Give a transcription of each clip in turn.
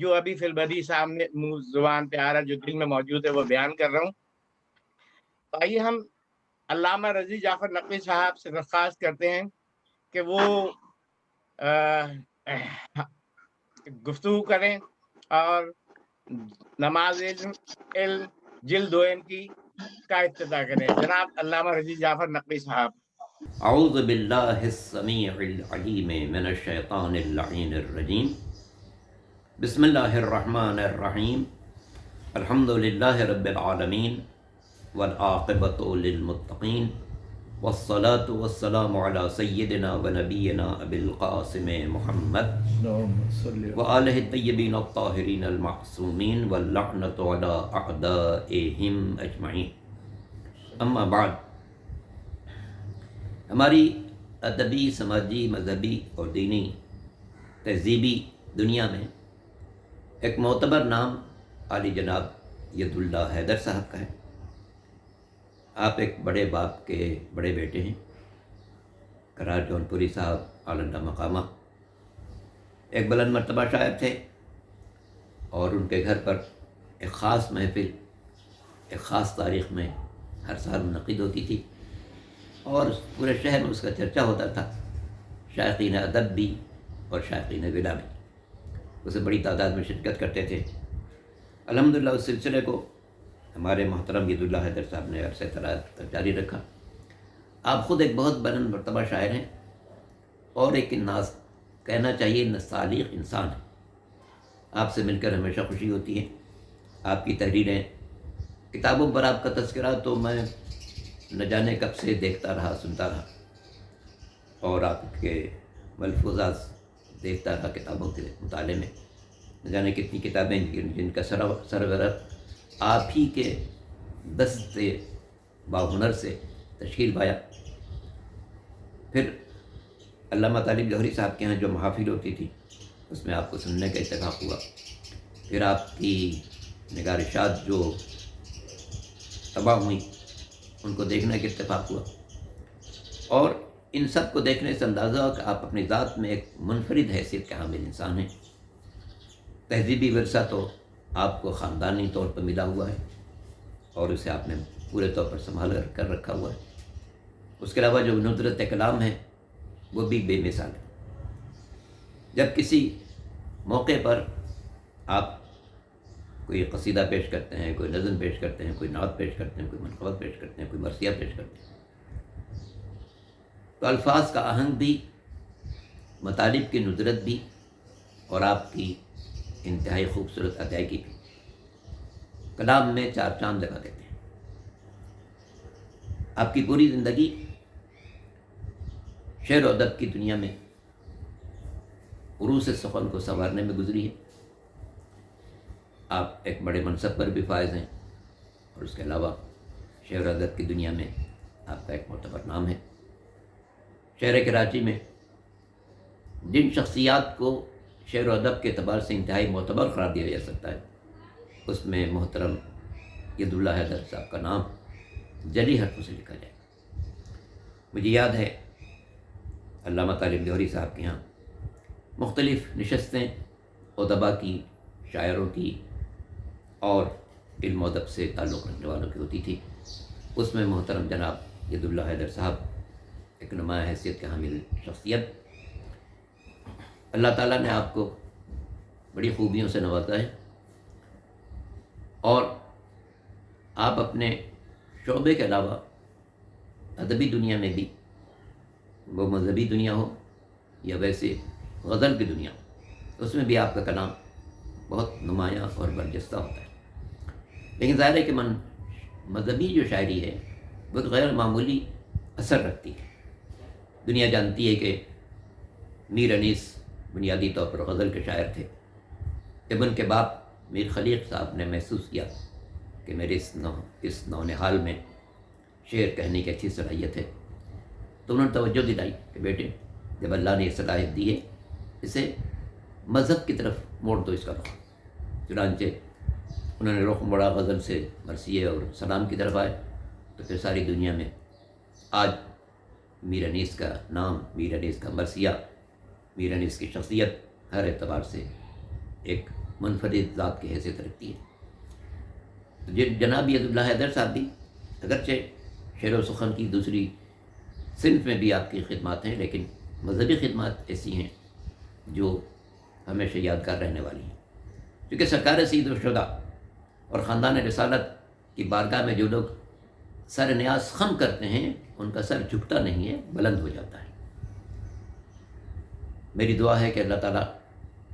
جو ابھی فی البدی سامنے منہ زبان پہ آ رہا ہے، جو دل میں موجود ہے، وہ بیان کر رہا ہوں۔ تو آئیے ہم علامہ رضی جعفر نقوی صاحب سے درخواست کرتے ہیں کہ وہ گفتگو کریں اور نماز علم جلد دوئم کی کا ابتدا کریں۔ جناب علامہ رضی جعفر نقوی صاحب۔ اعوذ باللہ السمیع العلیم من الشیطان اللعین الرجیم، بسم اللہ الرحمن الرحیم، الحمد للہ رب العالمین والعاقبۃ للمتقین، والصلاة والسلام علی سیدنا و نبینا ابی القاسم محمد وآلہ الطیبین الطاہرین المعصومین واللعنۃ علی اعدائہم اجمعین۔ اما بعد، ہماری ادبی، سماجی، مذہبی اور دینی تہذیبی دنیا میں ایک معتبر نام عالی جناب ید اللہ حیدر صاحب کا ہے۔ آپ ایک بڑے باپ کے بڑے بیٹے ہیں۔ قرار جون پوری صاحب عالندہ مقامہ ایک بلند مرتبہ شاعر تھے، اور ان کے گھر پر ایک خاص محفل ایک خاص تاریخ میں ہر سال منعقد ہوتی تھی، اور پورے شہر میں اس کا چرچا ہوتا تھا۔ شائقین ادب بھی اور شائقین ولا بھی اسے بڑی تعداد میں شرکت کرتے تھے۔ الحمدللہ اس سلسلے کو ہمارے محترم ید اللہ حیدر صاحب نے عرصہ دراز تک جاری رکھا۔ آپ خود ایک بہت بلند مرتبہ شاعر ہیں، اور ایک کہنا چاہیے نستعلیق انسان ہے۔ آپ سے مل کر ہمیشہ خوشی ہوتی ہے۔ آپ کی تحریریں، کتابوں پر آپ کا تذکرہ تو میں نہ جانے کب سے دیکھتا رہا، سنتا رہا، اور آپ کے ملفوظات دیکھتا رہا کتابوں کے مطالعے میں۔ نہ جانے کتنی کتابیں جن کا سرورق آپ ہی کے دست باہنر سے تشکیل پایا۔ پھر علامہ طالب جوہری صاحب کے ہاں جو محافل ہوتی تھی، اس میں آپ کو سننے کا اتفاق ہوا۔ پھر آپ کی نگارشات جو تباہ ہوئیں، ان کو دیکھنے کا اتفاق ہوا، اور ان سب کو دیکھنے سے اندازہ ہوا کہ آپ اپنی ذات میں ایک منفرد حیثیت کے حامل انسان ہیں۔ تہذیبی ورثہ تو آپ کو خاندانی طور پر ملا ہوا ہے، اور اسے آپ نے پورے طور پر سنبھال کر رکھا ہوا ہے۔ اس کے علاوہ جو ندرت کلام ہے وہ بھی بے مثال ہے۔ جب کسی موقع پر آپ کوئی قصیدہ پیش کرتے ہیں، کوئی نظم پیش کرتے ہیں، کوئی نعت پیش کرتے ہیں، کوئی منقبت پیش کرتے ہیں، کوئی مرثیہ پیش کرتے ہیں، تو الفاظ کا آہنگ بھی، مطالب کی ندرت بھی، اور آپ کی انتہائی خوبصورت ادائیگی بھی کلام میں چار چاند لگا دیتے ہیں۔ آپ کی پوری زندگی شعر و ادب کی دنیا میں عروج سخن کو سنوارنے میں گزری ہے۔ آپ ایک بڑے منصب پر بھی فائز ہیں، اور اس کے علاوہ شعر و ادب کی دنیا میں آپ کا ایک معتبر نام ہے۔ شہر کراچی میں جن شخصیات کو شعر و ادب کے اعتبار سے انتہائی معتبر قرار دیا جا سکتا ہے، اس میں محترم ید اللہ حیدر صاحب کا نام جلی حرفوں سے لکھا جائے۔ مجھے یاد ہے علامہ طالب جوہری صاحب کے یہاں مختلف نشستیں ادبا کی، شاعروں کی اور علم و ادب سے تعلق رکھنے والوں کی ہوتی تھی۔ اس میں محترم جناب ید اللہ حیدر صاحب ایک نمایاں حیثیت کے حامل شخصیت۔ اللہ تعالیٰ نے آپ کو بڑی خوبیوں سے نوازا ہے، اور آپ اپنے شعبے کے علاوہ ادبی دنیا میں بھی، وہ مذہبی دنیا ہو یا ویسے غزل کی دنیا ہو، اس میں بھی آپ کا کلام بہت نمایاں اور برجستہ ہوتا ہے۔ لیکن ظاہر ہے کہ مذہبی جو شاعری ہے وہ غیر معمولی اثر رکھتی ہے۔ دنیا جانتی ہے کہ میر انیس بنیادی طور پر غزل کے شاعر تھے۔ جب ان کے باپ میر خلیق صاحب نے محسوس کیا کہ میرے اس نونحال میں شعر کہنے کی اچھی صلاحیت ہے، تو انہوں نے توجہ دلائی کہ بیٹے، جب اللہ نے یہ صلاحیت دی ہے، اسے مذہب کی طرف موڑ دو اس کا رخ۔ چنانچہ انہوں نے رخ موڑا غزل سے مرثیے اور سلام کی طرف آئے، تو پھر ساری دنیا میں آج میر انیس کا نام، میر انیس کا مرثیہ، میر انیس کی شخصیت ہر اعتبار سے ایک منفرد ذات کی حیثیت رکھتی ہے. تو جناب ید اللہ حیدر صاحب بھی اگرچہ شعر و سخن کی دوسری صنف میں بھی آپ کی خدمات ہیں، لیکن مذہبی خدمات ایسی ہیں جو ہمیشہ یادگار رہنے والی ہیں. کیونکہ سرکار سید الشہداء اور خاندان رسالت کی بارگاہ میں جو لوگ سر نیاز خم کرتے ہیں ان کا سر جھکتا نہیں ہے، بلند ہو جاتا ہے. میری دعا ہے کہ اللہ تعالیٰ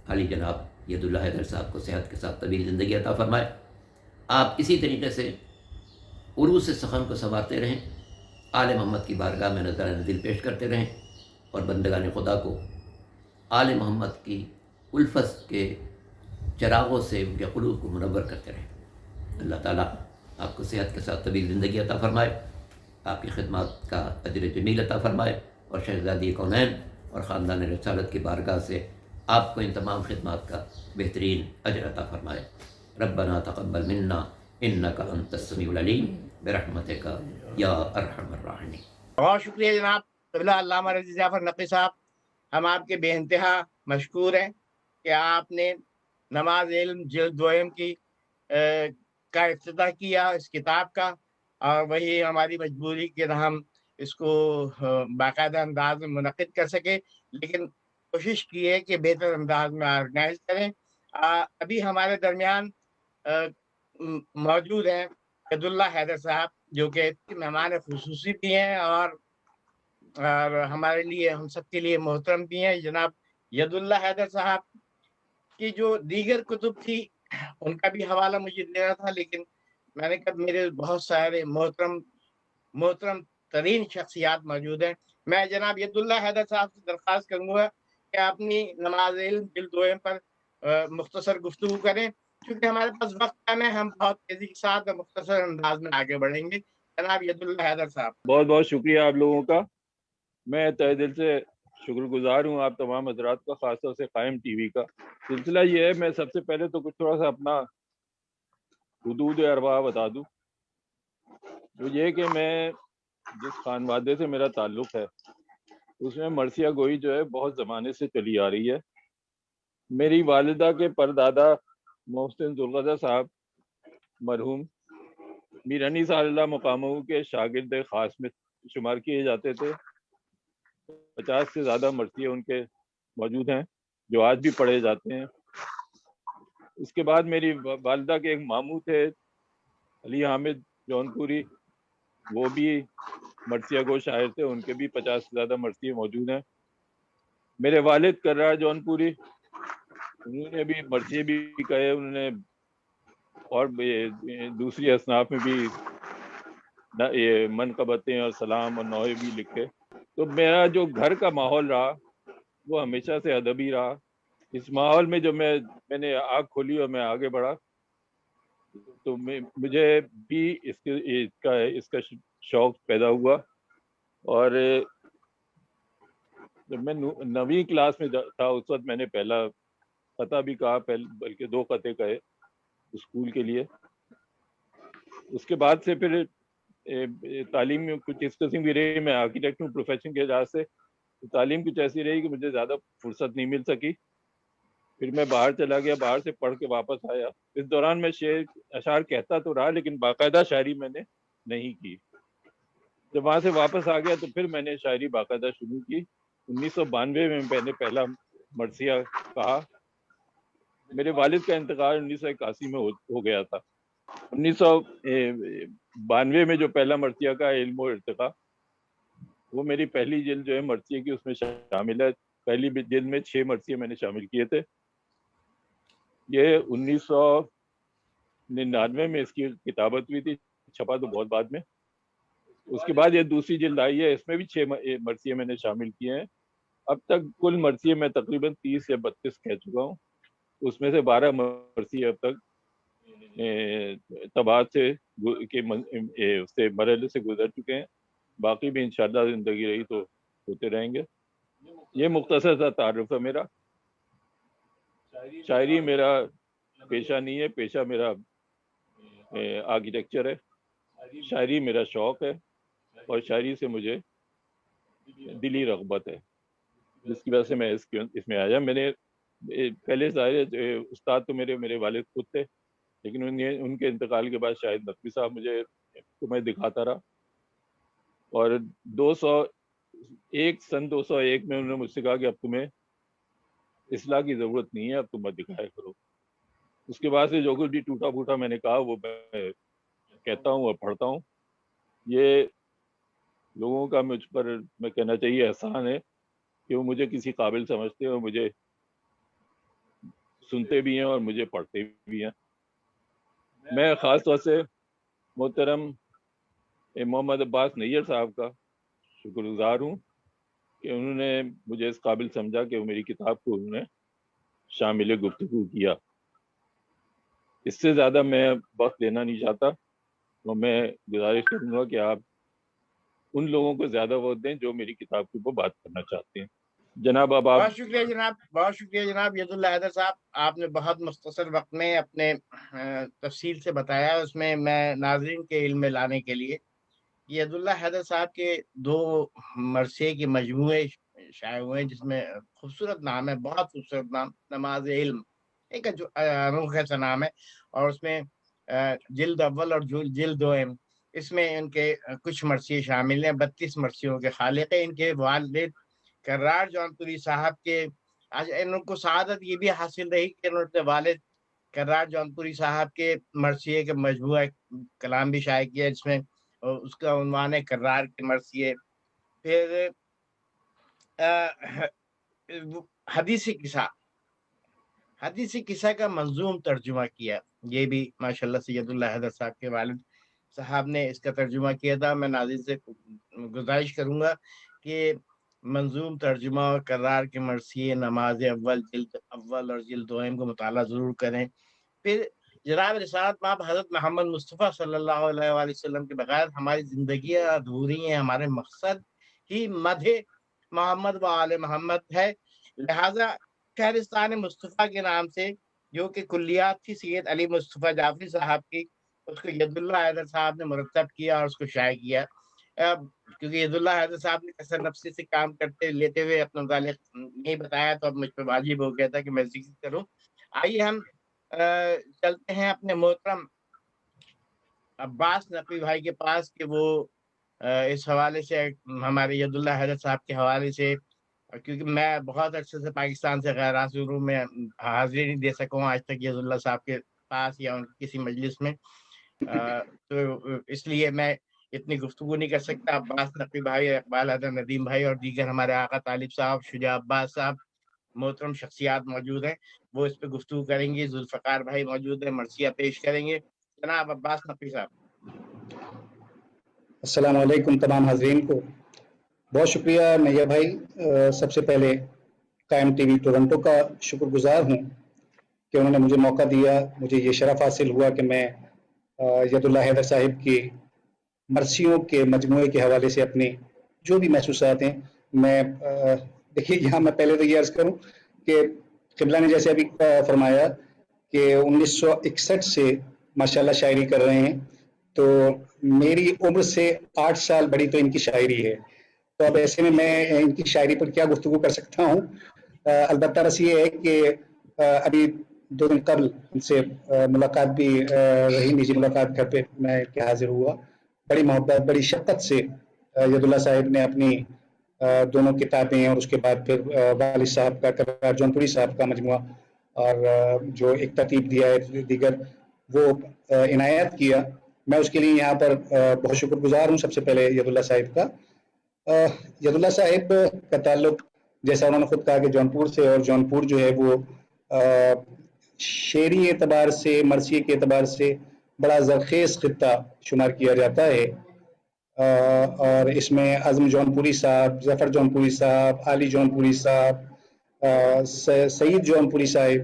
علی جناب ید اللہ حیدر صاحب کو صحت کے ساتھ طویل زندگی عطا فرمائے. آپ اسی طریقے سے عروس سخن کو سنوارتے رہیں، آل محمد کی بارگاہ میں نظرانہ دل پیش کرتے رہیں، اور بندگان خدا کو آل محمد کی الفت کے چراغوں سے ان کے قلوب کو منور کرتے رہیں. اللہ تعالیٰ آپ کو صحت کے ساتھ طویل زندگی عطا فرمائے، آپ کی خدمات کا اجر جمیل عطا فرمائے، اور شہزادی کونین اور خاندان رسالت کی بارگاہ سے آپ کو ان تمام خدمات کا بہترین اجر عطا فرمائے. ربنا تقبل منا انک انت السمیع العلیم برحمتک یا ارحم الراحمین. بہت شکریہ جناب قبلہ علامہ رضی جعفر نقوی صاحب. ہم آپ کے بے انتہا مشکور ہیں کہ آپ نے نماز علم جلد دوئم کی کا افتتاح کیا اس کتاب کا، اور وہی ہماری مجبوری کہ ہم اس کو باقاعدہ انداز میں منعقد کر سکے، لیکن کوشش کی ہے کہ بہتر انداز میں آرگنائز کریں. ابھی ہمارے درمیان موجود ہیں ید اللہ حیدر صاحب، جو کہ مہمان خصوصی بھی ہیں اور ہمارے لیے، ہم سب کے لیے محترم بھی ہیں. جناب ید اللہ حیدر صاحب کی جو دیگر کتب تھی ان کا بھی حوالہ مجھے دینا تھا، لیکن میں نے کہا میرے بہت سارے محترم ترین شخصیات موجود ہیں. میں جناب ید اللہ حیدر صاحب سے درخواست کروں گا کہ اپنی نماز علم جلد دوئم پر مختصر گفتگو کریں، کیونکہ ہمارے پاس وقت کم ہے. ہم بہت تیزی کے ساتھ مختصر انداز میں آگے بڑھیں گے. جناب ید اللہ حیدر صاحب. بہت بہت شکریہ آپ لوگوں کا. میں تہ دل سے شکر گزار ہوں آپ تمام حضرات کا، خاص طور سے قائم ٹی وی کا. سلسلہ یہ ہے، میں سب سے پہلے تو کچھ تھوڑا سا اپنا حدود اربا بتا دوں. تو یہ کہ میں جس خانوادے سے میرا تعلق ہے اس میں مرثیہ گوئی جو ہے بہت زمانے سے چلی آ رہی ہے. میری والدہ کے پردادا محسن ذوالقدر صاحب مرحوم میر انی صلی اللہ مقامہ کے شاگرد خاص میں شمار کیے جاتے تھے. 50 سے زیادہ مرثیے ان کے موجود ہیں جو آج بھی پڑھے جاتے ہیں. اس کے بعد میری والدہ کے ایک ماموں تھے علی حامد جونپوری، وہ بھی مرثیہ گو شاعر تھے، ان کے بھی 50 سے زیادہ مرثیے موجود ہیں. میرے والد کررا جونپوری، انہوں نے بھی مرثیے بھی کہے، انہوں نے اور دوسری اصناف میں بھی یہ منقبتیں اور سلام اور نوحے بھی لکھے. تو میرا جو گھر کا ماحول رہا وہ ہمیشہ سے ادبی رہا. اس ماحول میں جو میں نے آنکھ کھولی اور میں آگے بڑھا، تو مجھے بھی اس کا شوق پیدا ہوا. اور جب میں 9ویں کلاس میں تھا اس وقت میں نے پہلا قطع بھی کہا، بلکہ 2 قطعے کہے اسکول کے لیے. اس کے بعد سے پھر تعلیم میں کچھ اس قسم کی رہی. میں آرکیٹیکٹ ہوں پروفیشن کے لحاظ سے، تعلیم کچھ ایسی رہی کہ مجھے زیادہ فرصت نہیں مل سکی. پھر میں باہر چلا گیا، باہر سے پڑھ کے واپس آیا. اس دوران میں اشعار کہتا تو رہا لیکن باقاعدہ شاعری میں نے نہیں کی. جب وہاں سے واپس آ گیا تو پھر میں نے شاعری باقاعدہ شروع کی. 1992 میں میں نے پہلا مرثیہ کہا. میرے والد کا انتقال 1981 میں ہو گیا تھا. 1992 میں جو پہلا مرثیہ کا علم و ارتقاء، وہ میری پہلی جلد جو ہے مرثیے کی اس میں شامل ہے. پہلی جلد میں 6 مرثیے میں نے شامل کیے تھے. یہ 1999 میں اس کی کتابت ہوئی تھی، چھپا تو بہت بعد میں. اس کے بعد یہ دوسری جلد آئی ہے، اس میں بھی 6 مرثیے میں نے شامل کیے ہیں. اب تک کل مرثیے میں تقریباً 30 یا 32 کہہ چکا ہوں. اس میں سے 12 مرثیے اب تک طباعت سے مرحلے سے گزر چکے ہیں. باقی بھی انشاءاللہ زندگی رہی تو ہوتے رہیں گے. یہ مختصر سا تعارف ہے میرا. شاعری میرا پیشہ نہیں ہے، پیشہ میرا آرکیٹیکچر ہے. شاعری میرا شوق ہے اور شاعری سے مجھے دلی رغبت ہے، جس کی وجہ سے میں اس میں آیا. میں نے پہلے سارے استاد تو میرے والد خود تھے، لیکن ان کے انتقال کے بعد شاہد نقوی صاحب مجھے کو میں دکھاتا رہا، اور 201 میں انہوں نے مجھ سے کہا کہ اب تمہیں اصلاح کی ضرورت نہیں ہے، اب تم مت دکھایا کرو۔ اس کے بعد سے جو کچھ بھی ٹوٹا پھوٹا میں نے کہا وہ میں کہتا ہوں اور پڑھتا ہوں۔ یہ لوگوں کا مجھ پر میں کہنا چاہیے احسان ہے کہ وہ مجھے کسی قابل سمجھتے ہیں اور مجھے سنتے بھی ہیں اور مجھے پڑھتے بھی ہیں۔ میں خاص طور سے محترم محمد عباس نیّر صاحب کا شکر گزار ہوں کہ انہوں نے مجھے اس قابل سمجھا کہ وہ میری کتاب کو انہوں نے شامل گفتگو کیا۔ اس سے زیادہ میں وقت لینا نہیں چاہتا، تو میں گزارش کروں گا کہ آپ ان لوگوں کو زیادہ وقت دیں جو میری کتاب کے اوپر بات کرنا چاہتے ہیں۔ جناب اب آپ۔ بہت شکریہ جناب، بہت شکریہ جناب ید اللہ حیدر صاحب، آپ نے بہت مختصر وقت میں اپنے تفصیل سے بتایا، اس میں ناظرین کے علم میں لانے کے لیے ید اللہ حیدر صاحب کے 2 مرثیے کے مجموعے شائع ہوئے ہیں، جس میں خوبصورت نام ہے، بہت خوبصورت نام، نماز علم، ایک انوکھا سا نام ہے، اور اس میں جلد اول اور جلد دوئم، اس میں ان کے کچھ مرثیے شامل ہیں۔ 32 مرثیوں کے خالق ہیں۔ ان کے والد کرار جونپوری صاحب کے ان کو سعادت یہ بھی حاصل رہی کہ انہوں نے والد کرار جونپوری صاحب کے مرثیے کے مجموعہ کلام بھی شائع کیا، جس میں اس کا عنوان ہے کرار کے مرثیے۔ پھر حدیثی قصہ کا منظوم ترجمہ کیا، یہ بھی ماشاءاللہ سید اللہ حیدر صاحب کے والد صاحب نے اس کا ترجمہ کیا تھا۔ میں ناظرین سے گزارش کروں گا کہ منظوم ترجمہ اور کرار کے مرثیے نماز اول، جلد اول اور جلد دوئم کو مطالعہ ضرور کریں۔ پھر جناب رسالت مآب حضرت محمد مصطفیٰ صلی اللہ علیہ وآلہ وسلم کے بغیر ہماری زندگی ادھوری ہیں، ہمارے مقصد ہی مدح محمد و آل محمد ہے، لہذا فہرستان مصطفیٰ کے نام سے جو کہ کلیات تھی سید علی مصطفیٰ جعفری صاحب کی، اس کو ید اللہ حیدر صاحب نے مرتب کیا اور اس کو شائع کیا، کیونکہ ید اللہ حیدر صاحب نے کثر نفسی سے کام لیتے ہوئے اپنا متعلق نہیں بتایا، تو اب مجھ پہ واجب ہو گیا تھا کہ میں ذکر کروں۔ آئیے ہم چلتے ہیں اپنے محترم عباس نقوی بھائی کے پاس کہ وہ اس حوالے سے ہمارے ید اللہ حیدر صاحب کے حوالے سے، کیونکہ میں بہت عرصے سے پاکستان سے غیر حاضر میں حاضری نہیں دے سکا ہوں آج تک ید اللہ صاحب کے پاس یا ان کسی مجلس میں، تو اس لیے میں اتنی گفتگو نہیں کر سکتا۔ عباس نقوی بھائی، اقبال حیدر ندیم بھائی اور دیگر ہمارے آقا طالب صاحب، شجاع عباس صاحب، محترم شخصیات موجود ہیں، وہ اس پہ گفتگو کریں گے۔ ذوالفقار بھائی موجود ہیں، مرثیہ پیش کریں گے۔ جناب عباس نقوی صاحب۔ السلام علیکم تمام حاضرین کو، بہت شکریہ نیّر بھائی۔ سب سے پہلے قائم ٹی وی ٹورنٹو کا شکر گزار ہوں کہ انہوں نے مجھے موقع دیا، مجھے یہ شرف حاصل ہوا کہ میں ید اللہ حیدر صاحب کی مرثیوں کے مجموعے کے حوالے سے اپنے جو بھی محسوسات ہیں، میں دیکھیے یہاں میں پہلے تو یہ عرض کروں کہ قبلہ نے جیسے ابھی فرمایا کہ 1961 سے ماشاءاللہ شاعری کر رہے ہیں، تو میری عمر سے 8 سال بڑی تو ان کی شاعری ہے، تو اب ایسے میں ان کی شاعری پر کیا گفتگو کر سکتا ہوں۔ البتہ بس یہ ہے کہ ابھی 2 دن قبل ان سے ملاقات بھی رہی، نجی ملاقات گھر پہ میں کہ حاضر ہوا، بڑی محبت بڑی شفقت سے ید اللہ صاحب نے اپنی دونوں کتابیں اور اس کے بعد پھر والد صاحب کا کرار جونپوری صاحب کا مجموعہ اور جو ایک ترتیب دیا ہے دیگر وہ عنایت کیا، میں اس کے لیے یہاں پر بہت شکر گزار ہوں۔ سب سے پہلے ید اللہ صاحب کا، ید اللہ صاحب کا تعلق جیسا انہوں نے خود کہا کہ جونپور سے، اور جونپور جو ہے وہ شعری اعتبار سے، مرثیے کے اعتبار سے بڑا زرخیز خطہ شمار کیا جاتا ہے، اور اس میں عزم جونپوری صاحب، ظفر جونپوری صاحب، علی جونپوری صاحب، سعید جونپوری صاحب،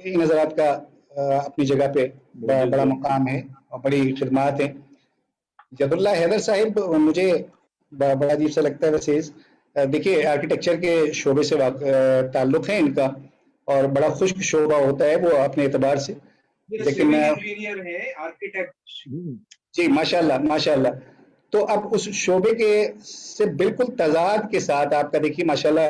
ان حضرات کا اپنی جگہ پہ بڑا مقام ہے اور بڑی خدمات ہیں۔ ید اللہ حیدر صاحب مجھے بڑا عجیب سا لگتا ہے، ویسے دیکھیے آرکیٹیکچر کے شعبے سے تعلق ہے ان کا، اور بڑا خشک شعبہ ہوتا ہے وہ اپنے اعتبار سے، لیکن جی ماشاءاللہ ماشاءاللہ، تو اب اس شعبے کے سے بالکل تضاد کے ساتھ آپ کا دیکھیے ماشاءاللہ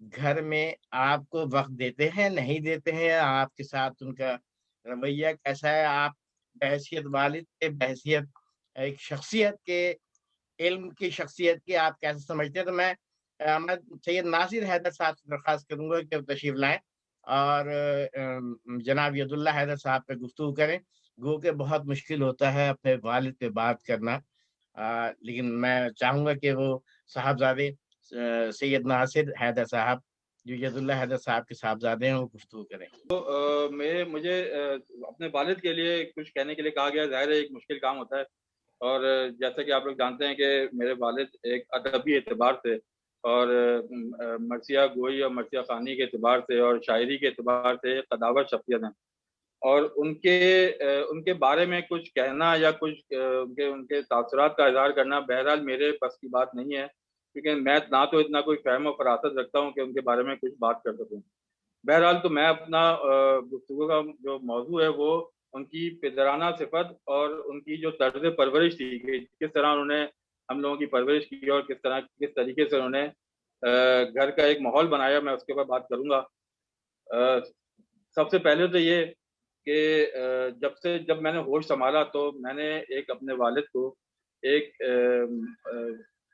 گھر میں آپ کو وقت دیتے ہیں نہیں دیتے ہیں، آپ کے ساتھ ان کا رویہ کیسا ہے، آپ بحیثیت والد کے، بحیثیت ایک شخصیت کے، علم کی شخصیت کی آپ کیسے سمجھتے ہیں؟ تو میں سید ناصر حیدر صاحب سے درخواست کروں گا کہ وہ تشریف لائیں اور جناب ید اللہ حیدر صاحب پہ گفتگو کریں. گو کہ بہت مشکل ہوتا ہے اپنے والد پہ بات کرنا، لیکن میں چاہوں گا کہ وہ صاحبزادے سید ناصر حیدر صاحب جو ید اللہ حیدر صاحب کے صاحبزادے ہیں وہ گفتگو کریں. مجھے اپنے والد کے لیے کچھ کہنے کے لیے کہا گیا. ظاہر ہے ایک مشکل کام ہوتا ہے، اور جیسا کہ آپ لوگ جانتے ہیں کہ میرے والد ایک ادبی اعتبار سے اور مرثیہ گوئی اور مرثیہ خوانی کے اعتبار سے اور شاعری کے اعتبار سے قداور شخصیت ہیں، اور ان کے بارے میں کچھ کہنا یا کچھ ان کے تاثرات کا اظہار کرنا بہرحال میرے بس کی بات نہیں ہے، کیونکہ میں نہ تو اتنا کوئی فہم و فراست رکھتا ہوں کہ ان کے بارے میں کچھ بات کر سکوں. بہرحال تو میں اپنا گفتگو کا جو موضوع ہے وہ ان کی پدرانہ صفت اور ان کی جو طرز پرورش تھی کہ کس طرح انہوں نے ہم لوگوں کی پرورش کی اور کس طریقے سے انہوں نے گھر کا ایک ماحول بنایا، میں اس کے اوپر بات کروں گا. سب سے پہلے تو یہ کہ جب میں نے ہوش سنبھالا تو میں نے ایک اپنے والد کو ایک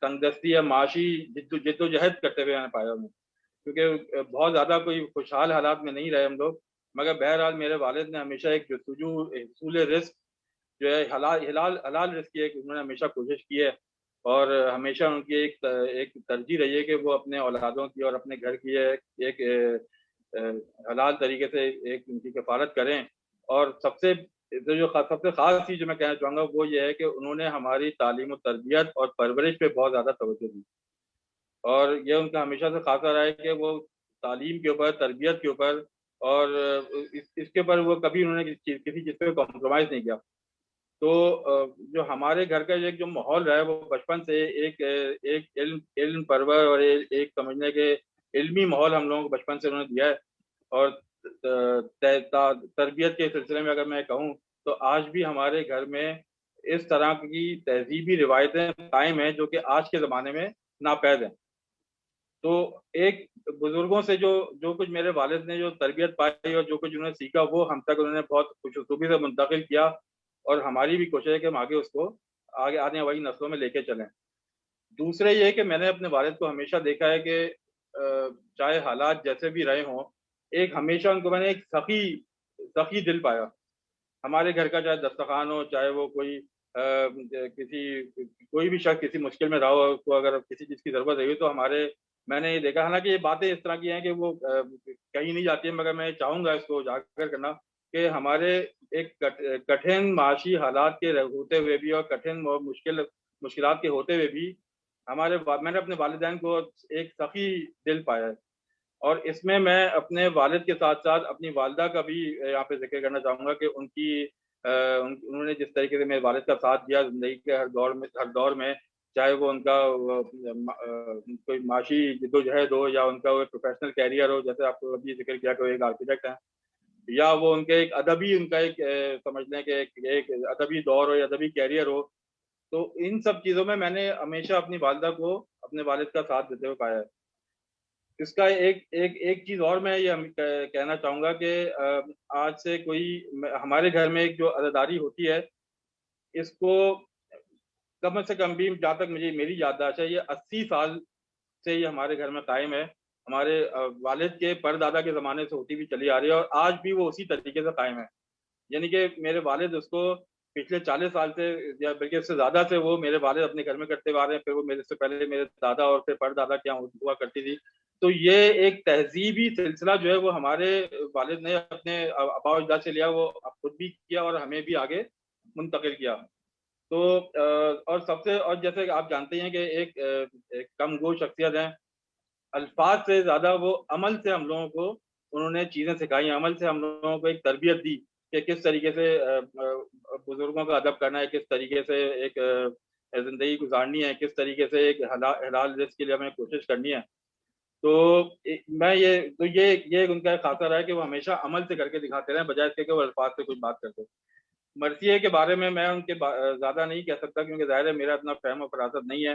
تنگ دستی یا معاشی جد و جہد کرتے ہوئے میں پایا ہوں، کیونکہ بہت زیادہ کوئی خوشحال حالات میں نہیں رہے ہم لوگ، مگر بہرحال میرے والد نے ہمیشہ ایک جستجو حصول رزق جو ہے حلال رزق کی ایک انہوں نے ہمیشہ کوشش کی ہے، اور ہمیشہ ان کی ایک ترجیح رہی ہے کہ وہ اپنے اولادوں کی اور اپنے گھر کی ایک حلال طریقے سے ایک ان کی کفالت کریں. اور سب سے خاص چیز جو میں کہنا چاہوں گا وہ یہ ہے کہ انہوں نے ہماری تعلیم و تربیت اور پرورش پہ بہت زیادہ توجہ دی، اور یہ ان کا ہمیشہ سے خاصا رہا ہے کہ وہ تعلیم کے اوپر، تربیت کے اوپر اور اس کے اوپر وہ کبھی انہوں نے کسی چیز پہ کمپرومائز نہیں کیا. تو جو ہمارے گھر کا ایک جو ماحول رہا ہے وہ بچپن سے ایک علم پرور اور ایک سمجھنے کے علمی ماحول ہم لوگوں کو بچپن سے انہوں نے دیا ہے. اور تربیت کے سلسلے میں اگر میں کہوں تو آج بھی ہمارے گھر میں اس طرح کی تہذیبی روایتیں قائم ہیں جو کہ آج کے زمانے میں ناپید ہیں. تو ایک بزرگوں سے جو کچھ میرے والد نے جو تربیت پائی اور جو کچھ انہوں نے سیکھا وہ ہم تک انہوں نے بہت خوش اسلوبی سے منتقل کیا، اور ہماری بھی کوشش ہے کہ ہم آگے اس کو آگے آنے والی نسلوں میں لے کے چلیں. دوسرے یہ کہ میں نے اپنے والد کو ہمیشہ دیکھا ہے کہ چاہے حالات جیسے بھی رہے ہوں، ایک ہمیشہ ان کو میں نے ایک سخی دل پایا. ہمارے گھر کا چاہے دسترخوان ہو، چاہے وہ کوئی بھی شخص کسی مشکل میں رہا ہو، اس کو اگر کسی چیز کی ضرورت رہی تو میں نے یہ دیکھا. حالانکہ یہ باتیں اس طرح کی ہیں کہ وہ کہیں نہیں جاتی ہیں، مگر میں چاہوں گا اس کو اجاگر کرنا کہ ہمارے ایک کٹھن معاشی حالات کے ہوتے ہوئے بھی اور کٹھن مشکلات کے ہوتے ہوئے بھی میں نے اپنے والدین کو ایک سخی دل پایا ہے. اور اس میں اپنے والد کے ساتھ ساتھ اپنی والدہ کا بھی یہاں پہ ذکر کرنا چاہوں گا کہ انہوں نے جس طریقے سے میرے والد کا ساتھ دیا زندگی کے ہر دور میں، چاہے وہ ان کا کوئی معاشی جدوجہد ہو یا ان کا وہ پروفیشنل کیریئر ہو، جیسے آپ کو ابھی ذکر کیا کہ وہ ایک آرکیٹیکٹ ہیں، یا وہ ان کے ان کا ایک سمجھ لیں کہ ایک ادبی دور ہو یا ادبی کیریئر ہو. تو ان سب چیزوں میں نے ہمیشہ اپنی والدہ کو اپنے والد کا ساتھ دیتے ہوئے پایا ہے. اس کا ایک چیز اور میں یہ کہنا چاہوں گا کہ آج سے ہمارے گھر میں ایک جو عزاداری ہوتی ہے، اس کو کم سے کم بھی جہاں تک میری یادداشت ہے یہ 80 سال سے یہ ہمارے گھر میں قائم ہے. ہمارے والد کے پردادا کے زمانے سے ہوتی بھی چلی آ رہی ہے، اور آج بھی وہ اسی طریقے سے قائم ہے. یعنی کہ میرے والد اس کو پچھلے 40 سال سے یا بلکہ اس سے زیادہ سے وہ میرے والد اپنے گھر میں کرتے آ رہے ہیں. پھر وہ میرے سے پہلے میرے دادا اور پھر پردادا کیا ہوا کرتی تھی. تو یہ ایک تہذیبی سلسلہ جو ہے وہ ہمارے والد نے اپنے آباء و اجداد سے لیا، وہ خود بھی کیا اور ہمیں بھی آگے منتقل کیا. تو اور جیسے آپ جانتے ہیں کہ ایک کم گو شخصیت ہیں، الفاظ سے زیادہ وہ عمل سے ہم لوگوں کو انہوں نے چیزیں سکھائی، عمل سے ہم لوگوں کو ایک تربیت دی کہ کس طریقے سے بزرگوں کا ادب کرنا ہے، کس طریقے سے ایک زندگی گزارنی ہے، کس طریقے سے ایک حلال رزق کے لیے ہمیں کوشش کرنی ہے. تو یہ ان کا خاصہ رہا ہے کہ وہ ہمیشہ عمل سے کر کے دکھاتے رہے بجائے اس کے کہ وہ الفاظ سے کچھ بات کرتے. مرثیے کے بارے میں ان کے زیادہ نہیں کہہ سکتا کیونکہ ظاہر ہے میرا اتنا فہم و فراست نہیں ہے،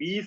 20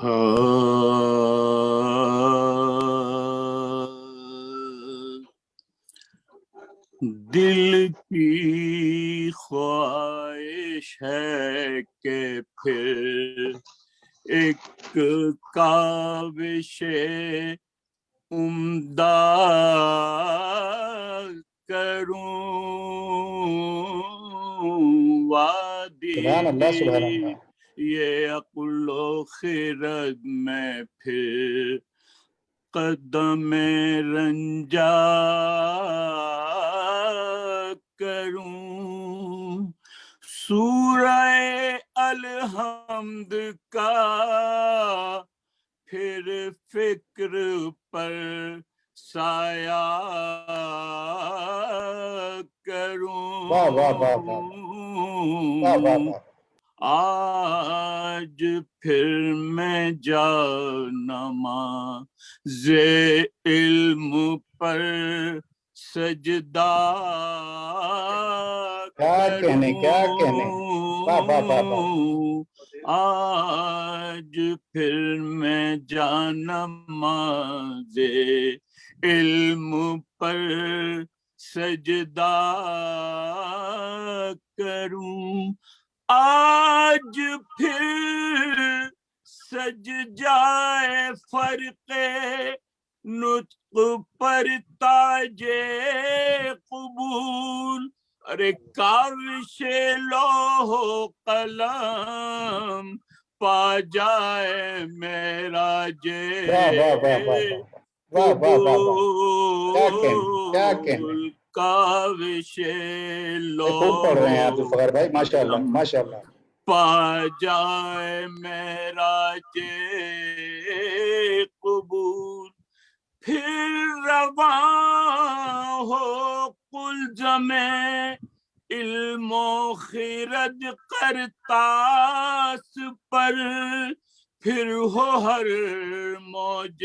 دل کی خواہش ہے کہ پھر ایک کاوش عمدہ کروں وادی سبحان اللہ سبحان اللہ. یہ عقل و خرد میں پھر قدم رنجا کروں سورہ الحمد کا پھر فکر پر سایہ کروں واہ واہ واہ واہ واہ واہ واہ. آج پھر میں نماز علم پر سجدہ کیا کہنے کیا کہنے. واہ واہ واہ واہ. کروں آج پھر میں نماز علم پر سجدہ کروں آج پھر سج جائے فرق نطق پر تاج قبول ارے کاوش لوح و قلم پا جائے میرا واہ واہ واہ واہ واہ واہ واہ واہ. کیا کہنے کاوش خوب پڑھ رہے ہیں عبد الفقار بھائی ماشاء اللہ ماشاء اللہ. پا جائے میرا قبول پھر رواں ہو قلزم علم و خرد قرطاس پر پھر ہو ہر موج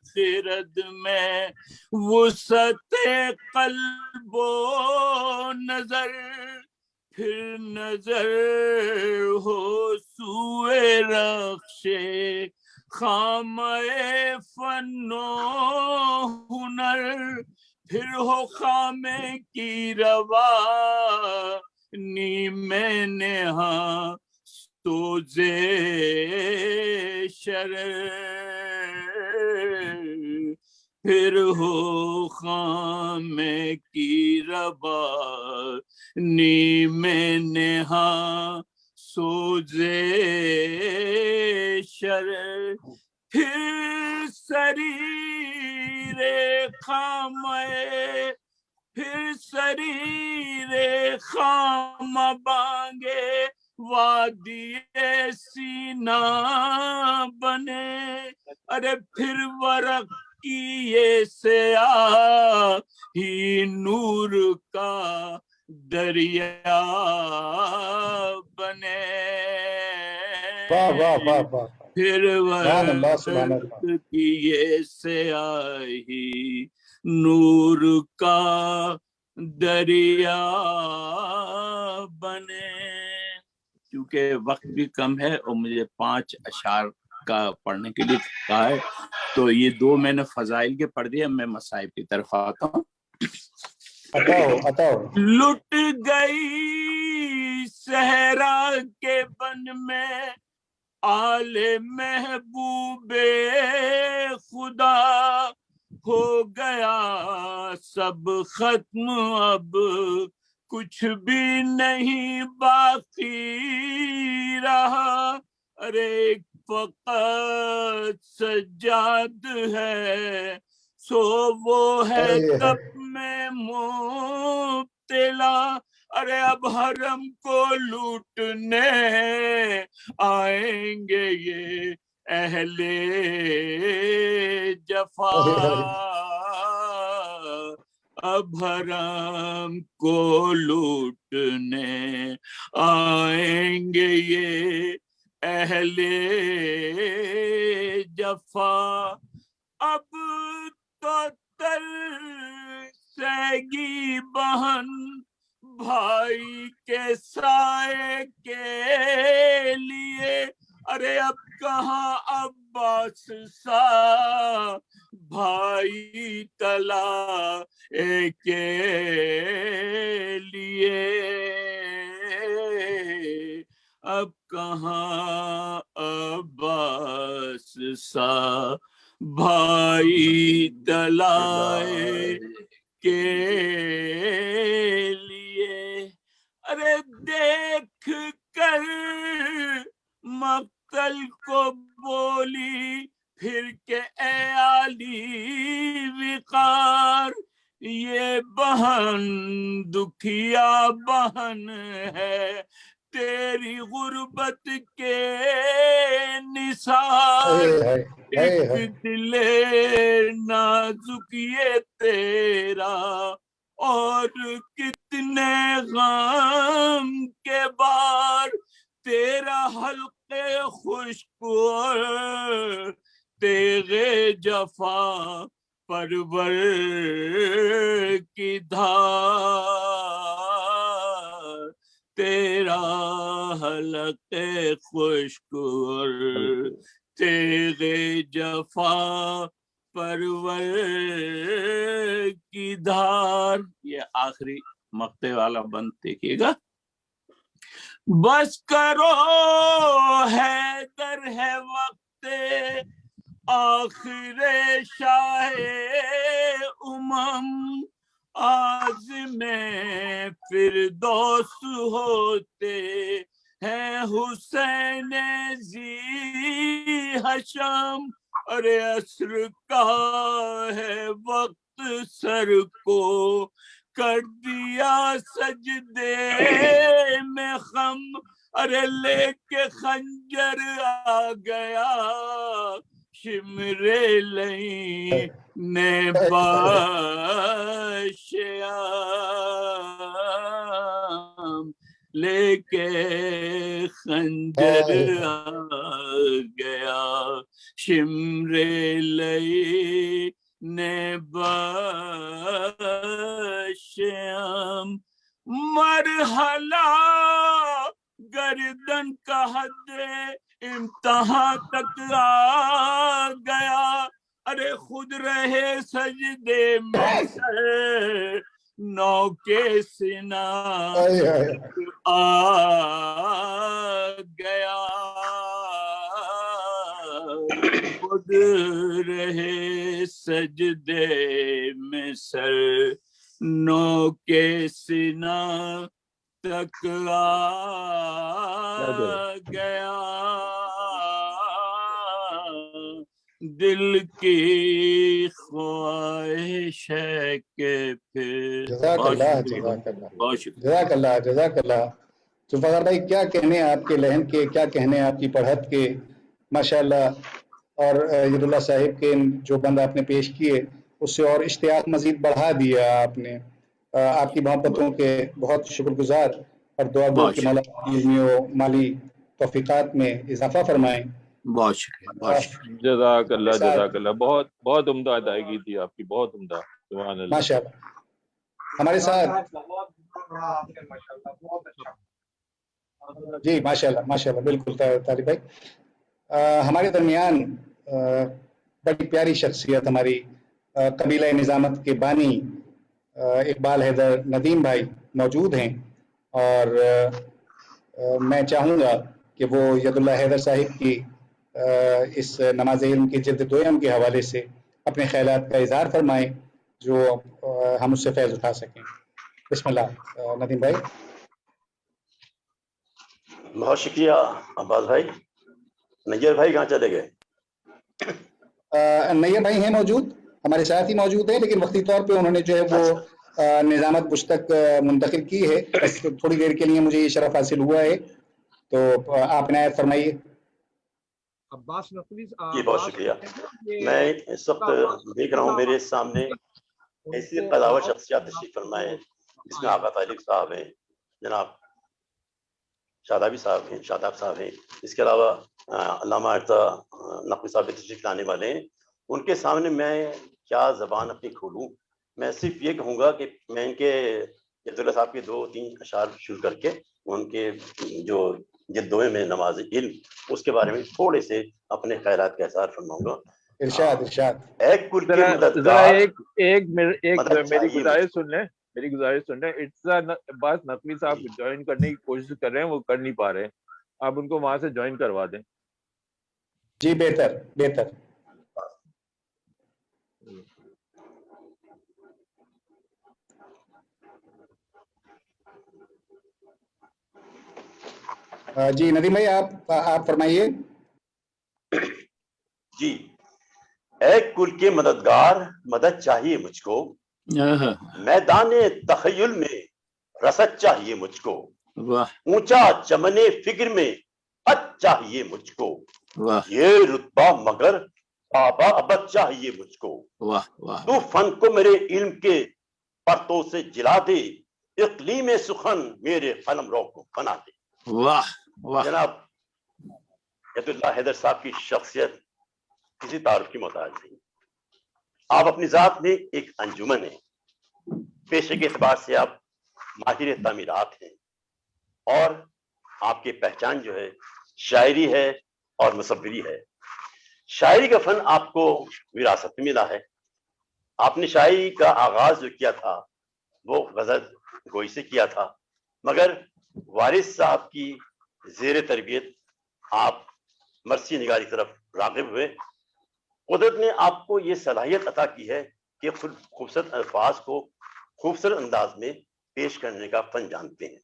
خرد میں وسعت قلب و نظر پھر نظر ہو سوئے رخش خامہ فن و ہنر پھر ہو خامے کی روانی میں نہاں سوزے شرر پھر ہو خامے کی روانی میں نہاں سوزے شرر پھر سریر خامہ پھر سریر خامہ بانگے وادی سینہ بنے ارے پھر ورق کی یہ سیاہی نور کا دریا بنے واہ واہ واہ واہ. پھر سبحان اللہ سبحان اللہ. ورق کی یہ سیاہی نور کا دریا بنے کیونکہ وقت بھی کم ہے اور مجھے 5 اشعار کا پڑھنے کے لیے کہا ہے تو یہ 2 میں نے فضائل کے پڑھ دیے. میں مصائب کی طرف آتا ہوں. عطا ہو. لٹ گئی صحرا کے بن میں آل محبوب خدا ہو گیا سب ختم اب کچھ بھی نہیں باقی رہا ارے ایک فقط سجاد ہے سو وہ ہے تب میں مبتلا ارے اب حرم کو لوٹنے آئیں گے یہ اہل جفا اب حرم کو لوٹنے آئیں گے یہ اہل جفا اب تو ترسے گی بہن بھائی کے سائے کے لیے ارے اب کہاں اب عباس سا بھائی تلا کے لیے اب کہاں عباس سا بھائی تلائے کے لیے. ارے دیکھ کر مقتل کو بولی پھر کہ اے علی وقار یہ بہن دکھیا بہن ہے تیری غربت کے نثار. ایک دل نازک یہ تیرا اور کتنے غم کے بار تیرا حلقے خشک اور تیغ جفا پرور کی دھار تیرا حلقے خشک اور تیغ جفا پرور کی دھار. یہ آخری مقطع والا بند دیکھیے گا. بس کرو حیدر ہے وقت آخر شاہ عازم فردوس ہوتے ہیں حسین ذی حشم. ارے عصر کا ہے وقت سر کو کر دیا سجدے میں خم. ارے لے کے خنجر آ گیا شمر لئی نے باشیام لے کے خنجر آ گیا شمر لئی نے باشیام. مرحلہ گردن کا حد امتحان تک آ گیا. ارے خود رہے سجدے میں سر نو کے سنا آ گیا. خود رہے سجدے میں سر نو کے سنا تک آ گیا. دل کی خواہش ہے کہ پھر. جزاک اللہ جزاک اللہ جزاک اللہ. ذوالفقار بھائی کیا کہنے آپ کے لہن کے، کیا کہنے آپ کی پڑھت کے، ماشاءاللہ. اور ید اللہ صاحب کے جو بند آپ نے پیش کیے اس سے اور اشتیاق مزید بڑھا دیا آپ نے. آپ کی محبتوں کے بہت شکر گزار اور دعا گو کہ مولا علمی و مالی توفیقات میں اضافہ فرمائیں. بہت شکریہ بہت شکریہ. جزاک اللہ جزاک اللہ. بہت بہت عمدہ ادائیگی تھی آپ کی، بہت عمدہ. سبحان اللہ. ماشاءاللہ. ہمارے ساتھ جی ماشاءاللہ ماشاءاللہ بالکل طالب بھائی. ہمارے درمیان بڑی پیاری شخصیت ہماری قبیلہ نظامت کے بانی اقبال حیدر ندیم بھائی موجود ہیں، اور میں چاہوں گا کہ وہ ید اللہ حیدر صاحب کی اس نماز علم کی جلد دویم کے حوالے سے اپنے خیالات کا اظہار فرمائیں جو ہم اس سے فیض اٹھا سکیں. بسم اللہ ندیم بھائی. بہت شکریہ عباس بھائی. نیر بھائی کہاں چلے گئے؟ نیر بھائی ہیں موجود، ہمارے ساتھ ہی موجود ہیں، لیکن وقتی طور پہ انہوں نے جو ہے وہ نظامت بش تک منتقل کی ہے. بس تھوڑی دیر کے لیے مجھے یہ شرف حاصل ہوا ہے، تو آپ عنایت فرمائیے. عباس نقوی جی بہت شکریہ. میں اس وقت دیکھ رہا ہوں میرے سامنے ایسی قداور شخصیات تشریف فرمائے جس میں آقا طالب صاحب ہیں، جناب شادابی صاحب ہیں، شاداب صاحب ہیں، اس کے علاوہ علامہ ارتضیٰ نقوی صاحب تشریف لانے والے ہیں. ان کے سامنے میں کیا زبان اپنی کھولوں. میں صرف یہ کہوں گا کہ میں ان کے ید اللہ صاحب کے 2-3 اشعار شروع کر کے ان کے جو جلد میں نماز علم، اس کے بارے میں تھوڑے سے اپنے خیالات کا اظہار فرماؤں گا. ارشاد ارشاد. ایک کل کے ذرا مددگار، میری گزارش سن لیں، عباس نقوی صاحب جوائن کرنے کی کوشش کر رہے ہیں، وہ کر نہیں پا رہے ہیں، آپ ان کو وہاں سے جوائن کروا دیں. جی بہتر بہتر. جی ندیم بھائی آپ فرمائیے. جی، ایک کل کے مددگار، مدد چاہیے مجھ کو، میدان تخیل میں رسد چاہیے مجھ کو، اونچا چمن فکر میں حد چاہیے مجھ کو، یہ رتبہ مگر بابا ابد چاہیے مجھ کو، تو فن کو میرے علم کے پرتوں سے جلا دے، اقلیم سخن میرے قلم رو کو بنا دے. جناب ید اللہ حیدر صاحب کی شخصیت کسی تعارف کی محتاج نہیں. آپ اپنی ذات میں ایک انجمن ہیں، پیشے کے اعتبار سے آپ ماہر تعمیرات ہیں، اور آپ کی پہچان جو ہے شاعری ہے اور مصوری ہے. شاعری کا فن آپ کو وراثت میں ملا ہے. آپ نے شاعری کا آغاز جو کیا تھا وہ غزل گوئی سے کیا تھا، مگر وارث صاحب کی زیر تربیت آپ مرثی نگاری کی طرف راغب ہوئے. قدرت نے آپ کو یہ صلاحیت عطا کی ہے کہ خود خوبصورت الفاظ کو خوبصورت انداز میں پیش کرنے کا فن جانتے ہیں.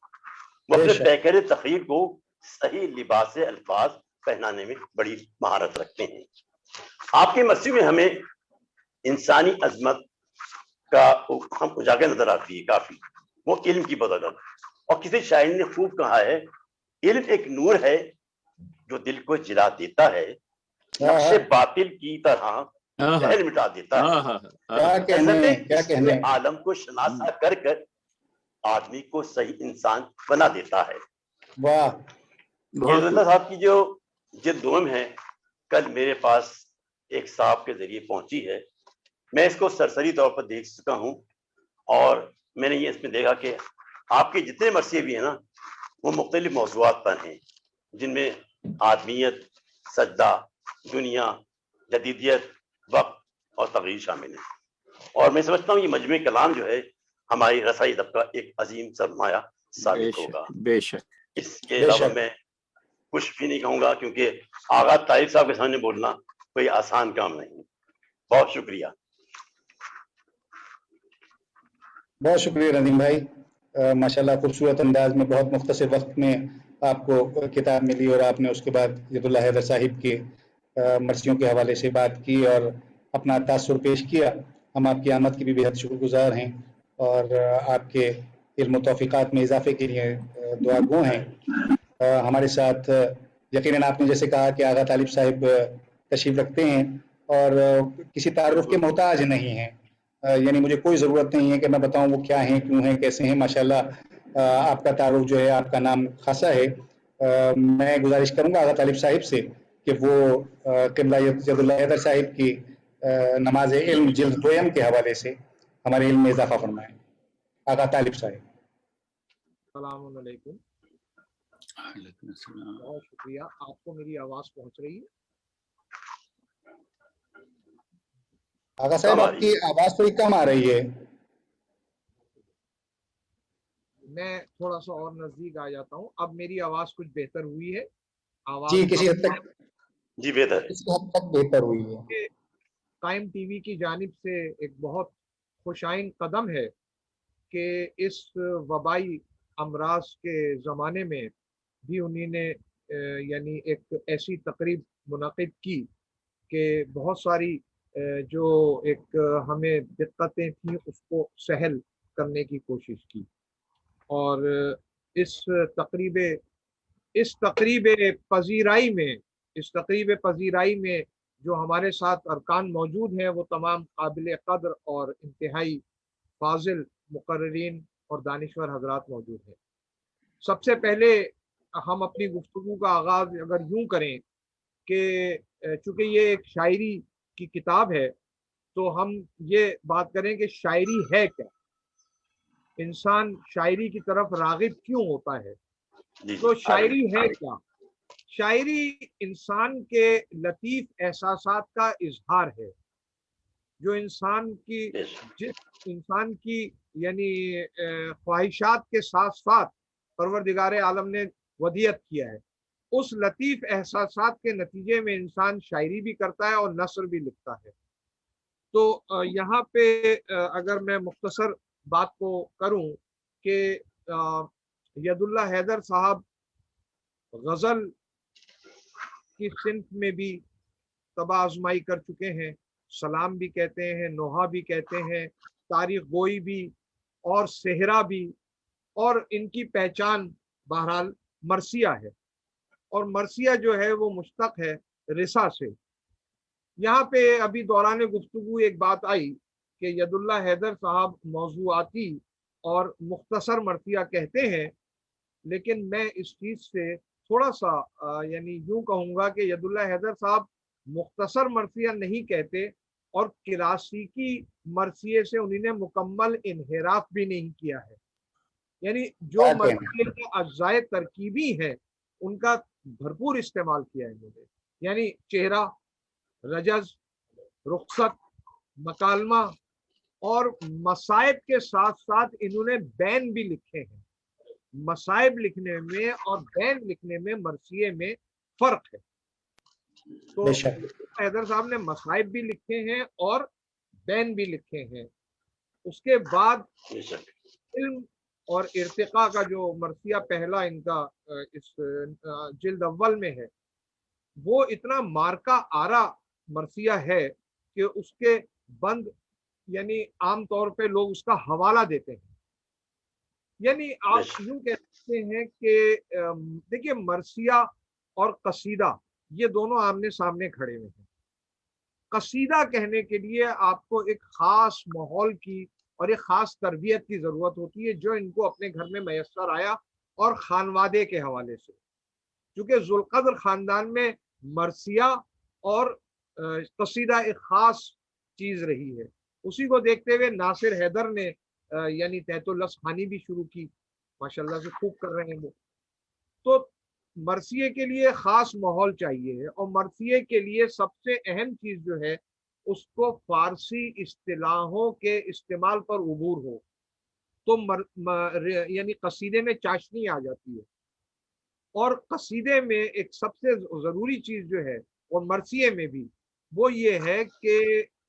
وہ اپنے پیکر تخیل کو صحیح لباس الفاظ پہنانے میں بڑی مہارت رکھتے ہیں. آپ کی مرثی میں ہمیں انسانی عظمت کا ہم اجاگر نظر آتی ہے کافی، وہ علم کی بدولت. اور کسی شاعر نے خوب کہا ہے، علم ایک نور ہے جو دل کو جلا دیتا ہے، نقش باطل کی طرح جہل مٹا دیتا ہے، عزت عالم کو شناسا کر کر آدمی کو صحیح انسان بنا دیتا ہے. اللہ صاحب کی جو جلد دوم ہے کل میرے پاس ایک صاحب کے ذریعے پہنچی ہے. میں اس کو سرسری طور پر دیکھ چکا ہوں، اور میں نے یہ اس میں دیکھا کہ آپ کے جتنے مرثیے بھی ہیں نا، وہ مختلف موضوعات پر ہیں، جن میں آدمیت، سجدہ، دنیا، جدیدیت، وقت اور تغییر شامل ہیں. اور میں سمجھتا ہوں یہ مجموعہ کلام جو ہے ہماری رسائی ادب کا ایک عظیم سرمایہ ثابت ہوگا. بے شک. اس کے علاوہ میں کچھ بھی نہیں کہوں گا، کیونکہ آغا طاہر صاحب کے سامنے بولنا کوئی آسان کام نہیں. بہت شکریہ. بہت شکریہ ندیم بھائی. ماشاءاللہ خوبصورت انداز میں بہت مختصر وقت میں آپ کو کتاب ملی، اور آپ نے اس کے بعد ید اللہ حیدر صاحب کی مرثیوں کے حوالے سے بات کی اور اپنا تاثر پیش کیا. ہم آپ کی آمد کی بھی بہت شکر گزار ہیں، اور آپ کے علم و توفیقات میں اضافے کے لیے دعا گو ہیں. ہمارے ساتھ یقیناً آپ نے جیسے کہا کہ آغا طالب صاحب تشریف رکھتے ہیں اور کسی تعارف کے محتاج نہیں ہیں. یعنی مجھے کوئی ضرورت نہیں ہے کہ میں بتاؤں وہ کیا ہیں، کیوں ہیں، کیسے ہیں. ماشاءاللہ آپ کا تعارف جو ہے، آپ کا نام خاصا ہے. میں گزارش کروں گا آغا طالب صاحب سے کہ وہ قبلہ ید اللہ حیدر صاحب کی نماز علم جلد دویم کے حوالے سے ہمارے علم میں اضافہ فرمائیں. آغا طالب صاحب. السلام علیکم. بہت شکریہ. آپ کو میری آواز پہنچ رہی ہے؟ آغا صاحب آپ کی آواز تھوڑی کم آ رہی ہے. میں تھوڑا سا اور نزدیک آ جاتا ہوں. اب میری آواز کچھ بہتر ہوئی ہے؟ آواز جی کسی حد تک، جی بہتر، کسی حد تک بہتر ہوئی ہے. قائم ٹی وی کی جانب سے ایک بہت خوشائن قدم ہے کہ اس وبائی امراض کے زمانے میں بھی انہوں نے یعنی ایک ایسی تقریب منعقد کی کہ بہت ساری جو ایک ہمیں دقتیں تھیں اس کو سہل کرنے کی کوشش کی. اور اس تقریب پذیرائی میں جو ہمارے ساتھ ارکان موجود ہیں وہ تمام قابل قدر اور انتہائی فاضل مقررین اور دانشور حضرات موجود ہیں. سب سے پہلے ہم اپنی گفتگو کا آغاز اگر یوں کریں کہ چونکہ یہ ایک شاعری کی کتاب ہے تو ہم یہ بات کریں کہ شاعری ہے کیا، انسان شاعری کی طرف راغب کیوں ہوتا ہے. تو شاعری ہے کیا؟ شاعری انسان کے لطیف احساسات کا اظہار ہے، جو انسان کی یعنی خواہشات کے ساتھ ساتھ پروردگار عالم نے ودیعت کیا ہے، اس لطیف احساسات کے نتیجے میں انسان شاعری بھی کرتا ہے اور نثر بھی لکھتا ہے۔ تو یہاں پہ اگر میں مختصر بات کو کروں کہ ید اللہ حیدر صاحب غزل کی صنف میں بھی طبع آزمائی کر چکے ہیں، سلام بھی کہتے ہیں، نوحہ بھی کہتے ہیں، تاریخ گوئی بھی اور صحرا بھی، اور ان کی پہچان بہرحال مرثیہ ہے، اور مرثیہ جو ہے وہ مشتق ہے رسا سے۔ یہاں پہ ابھی دوران گفتگو ایک بات آئی کہ ید اللہ حیدر صاحب موضوعاتی اور مختصر مرثیہ کہتے ہیں، لیکن میں اس چیز سے تھوڑا سا یعنی یوں کہوں گا کہ ید اللہ حیدر صاحب مختصر مرثیہ نہیں کہتے، اور کلاسیکی مرثیے سے انہوں نے مکمل انحراف بھی نہیں کیا ہے، یعنی جو مرثیے کے اجزائے ترکیبی ہیں ان کا بھرپور استعمال کیا ہے انہوں نے، یعنی چہرہ، رجز، رخصت، مکالمہ اور مصائب کے ساتھ ساتھ انہوں نے بین بھی لکھے ہیں۔ مصائب لکھنے میں اور بین لکھنے میں مرثیے میں فرق ہے۔ تو حیدر صاحب نے مصائب بھی لکھے ہیں اور بین بھی لکھے ہیں۔ اس کے بعد علم اور ارتقاء کا جو مرثیہ پہلا ان کا اس جلد اول میں ہے، وہ اتنا مارکا آرا مرثیہ ہے کہ اس کے بند یعنی عام طور پہ لوگ اس کا حوالہ دیتے ہیں، یعنی آپ یوں کہتے ہیں کہ دیکھیے مرثیہ اور قصیدہ یہ دونوں آمنے سامنے کھڑے ہوئے ہیں۔ قصیدہ کہنے کے لیے آپ کو ایک خاص ماحول کی اور ایک خاص تربیت کی ضرورت ہوتی ہے جو ان کو اپنے گھر میں میسر آیا، اور خانوادے کے حوالے سے، چونکہ ذوالقدر خاندان میں مرثیہ اور قصیدہ ایک خاص چیز رہی ہے۔ اسی کو دیکھتے ہوئے ناصر حیدر نے یعنی تحت الاسخانی بھی شروع کی، ماشاءاللہ سے خوب کر رہے ہیں وہ۔ تو مرثیے کے لیے خاص ماحول چاہیے، اور مرثیے کے لیے سب سے اہم چیز جو ہے اس کو فارسی اصطلاحوں کے استعمال پر عبور ہو، تو یعنی قصیدے میں چاشنی آ جاتی ہے۔ اور قصیدے میں ایک سب سے ضروری چیز جو ہے، اور مرثیے میں بھی، وہ یہ ہے کہ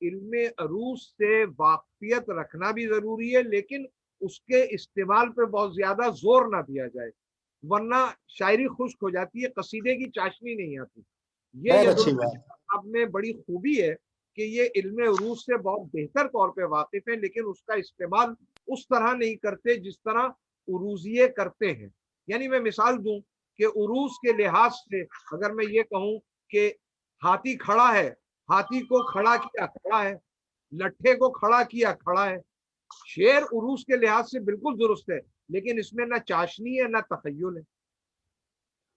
علم عروض سے واقفیت رکھنا بھی ضروری ہے، لیکن اس کے استعمال پہ بہت زیادہ زور نہ دیا جائے، ورنہ شاعری خشک ہو جاتی ہے، قصیدے کی چاشنی نہیں آتی۔ یہ اب میں بڑی خوبی ہے کہ یہ علم عروض سے بہت بہتر طور پہ واقف ہے، لیکن اس کا استعمال اس طرح نہیں کرتے جس طرح عروضیے کرتے ہیں۔ یعنی میں مثال دوں کہ عروض کے لحاظ سے اگر میں یہ کہوں کہ ہاتھی کھڑا ہے، ہاتھی کو کھڑا کیا کھڑا ہے، لٹھے کو کھڑا کیا کھڑا ہے، شعر عروض کے لحاظ سے بالکل درست ہے، لیکن اس میں نہ چاشنی ہے نہ تخیل ہے۔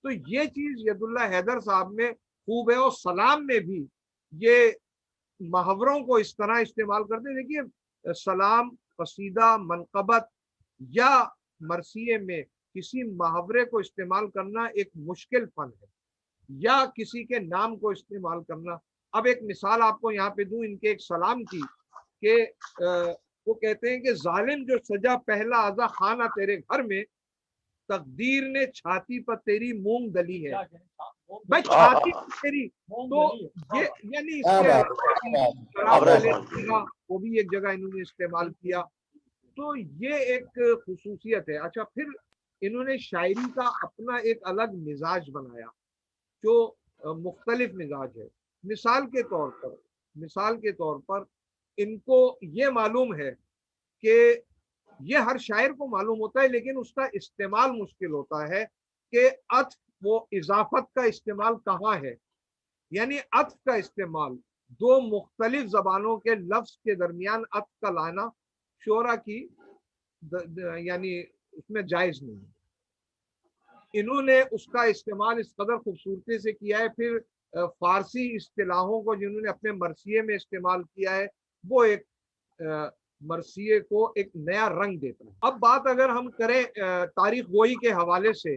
تو یہ چیز ید اللہ حیدر صاحب میں خوب ہے، اور سلام میں بھی یہ محاوروں کو اس طرح استعمال کرتے ہیں۔ دیکھیے سلام، قصیدہ، منقبت یا مرثیے میں کسی محاورے کو استعمال کرنا ایک مشکل فن ہے، یا کسی کے نام کو استعمال کرنا۔ اب ایک مثال آپ کو یہاں پہ دوں ان کے ایک سلام کی، کہ وہ کہتے ہیں کہ ظالم جو سجا پہلا آزا خانہ تیرے گھر میں، تقدیر نے چھاتی پر تیری مونگ دلی ہے۔ بھائی چھاتی پر تیری، تو یہ یعنی وہ بھی ایک جگہ انہوں نے استعمال کیا۔ تو یہ ایک خصوصیت ہے۔ اچھا، پھر انہوں نے شاعری کا اپنا ایک الگ مزاج بنایا جو مختلف مزاج ہے۔ مثال کے طور پر ان کو یہ معلوم ہے کہ یہ ہر شاعر کو معلوم ہوتا ہے، لیکن اس کا استعمال مشکل ہوتا ہے کہ عطف و اضافت کا استعمال کہاں ہے، یعنی عطف کا استعمال دو مختلف زبانوں کے لفظ کے درمیان عطف کا لانا شعرا کی یعنی اس میں جائز نہیں ہے۔ انہوں نے اس کا استعمال اس قدر خوبصورتی سے کیا ہے۔ پھر فارسی اصطلاحوں کو جنہوں نے اپنے مرثیے میں استعمال کیا ہے، وہ ایک مرثیے کو ایک نیا رنگ دیتا ہے۔ اب بات اگر ہم کریں تاریخ گوئی کے حوالے سے،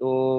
تو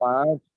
5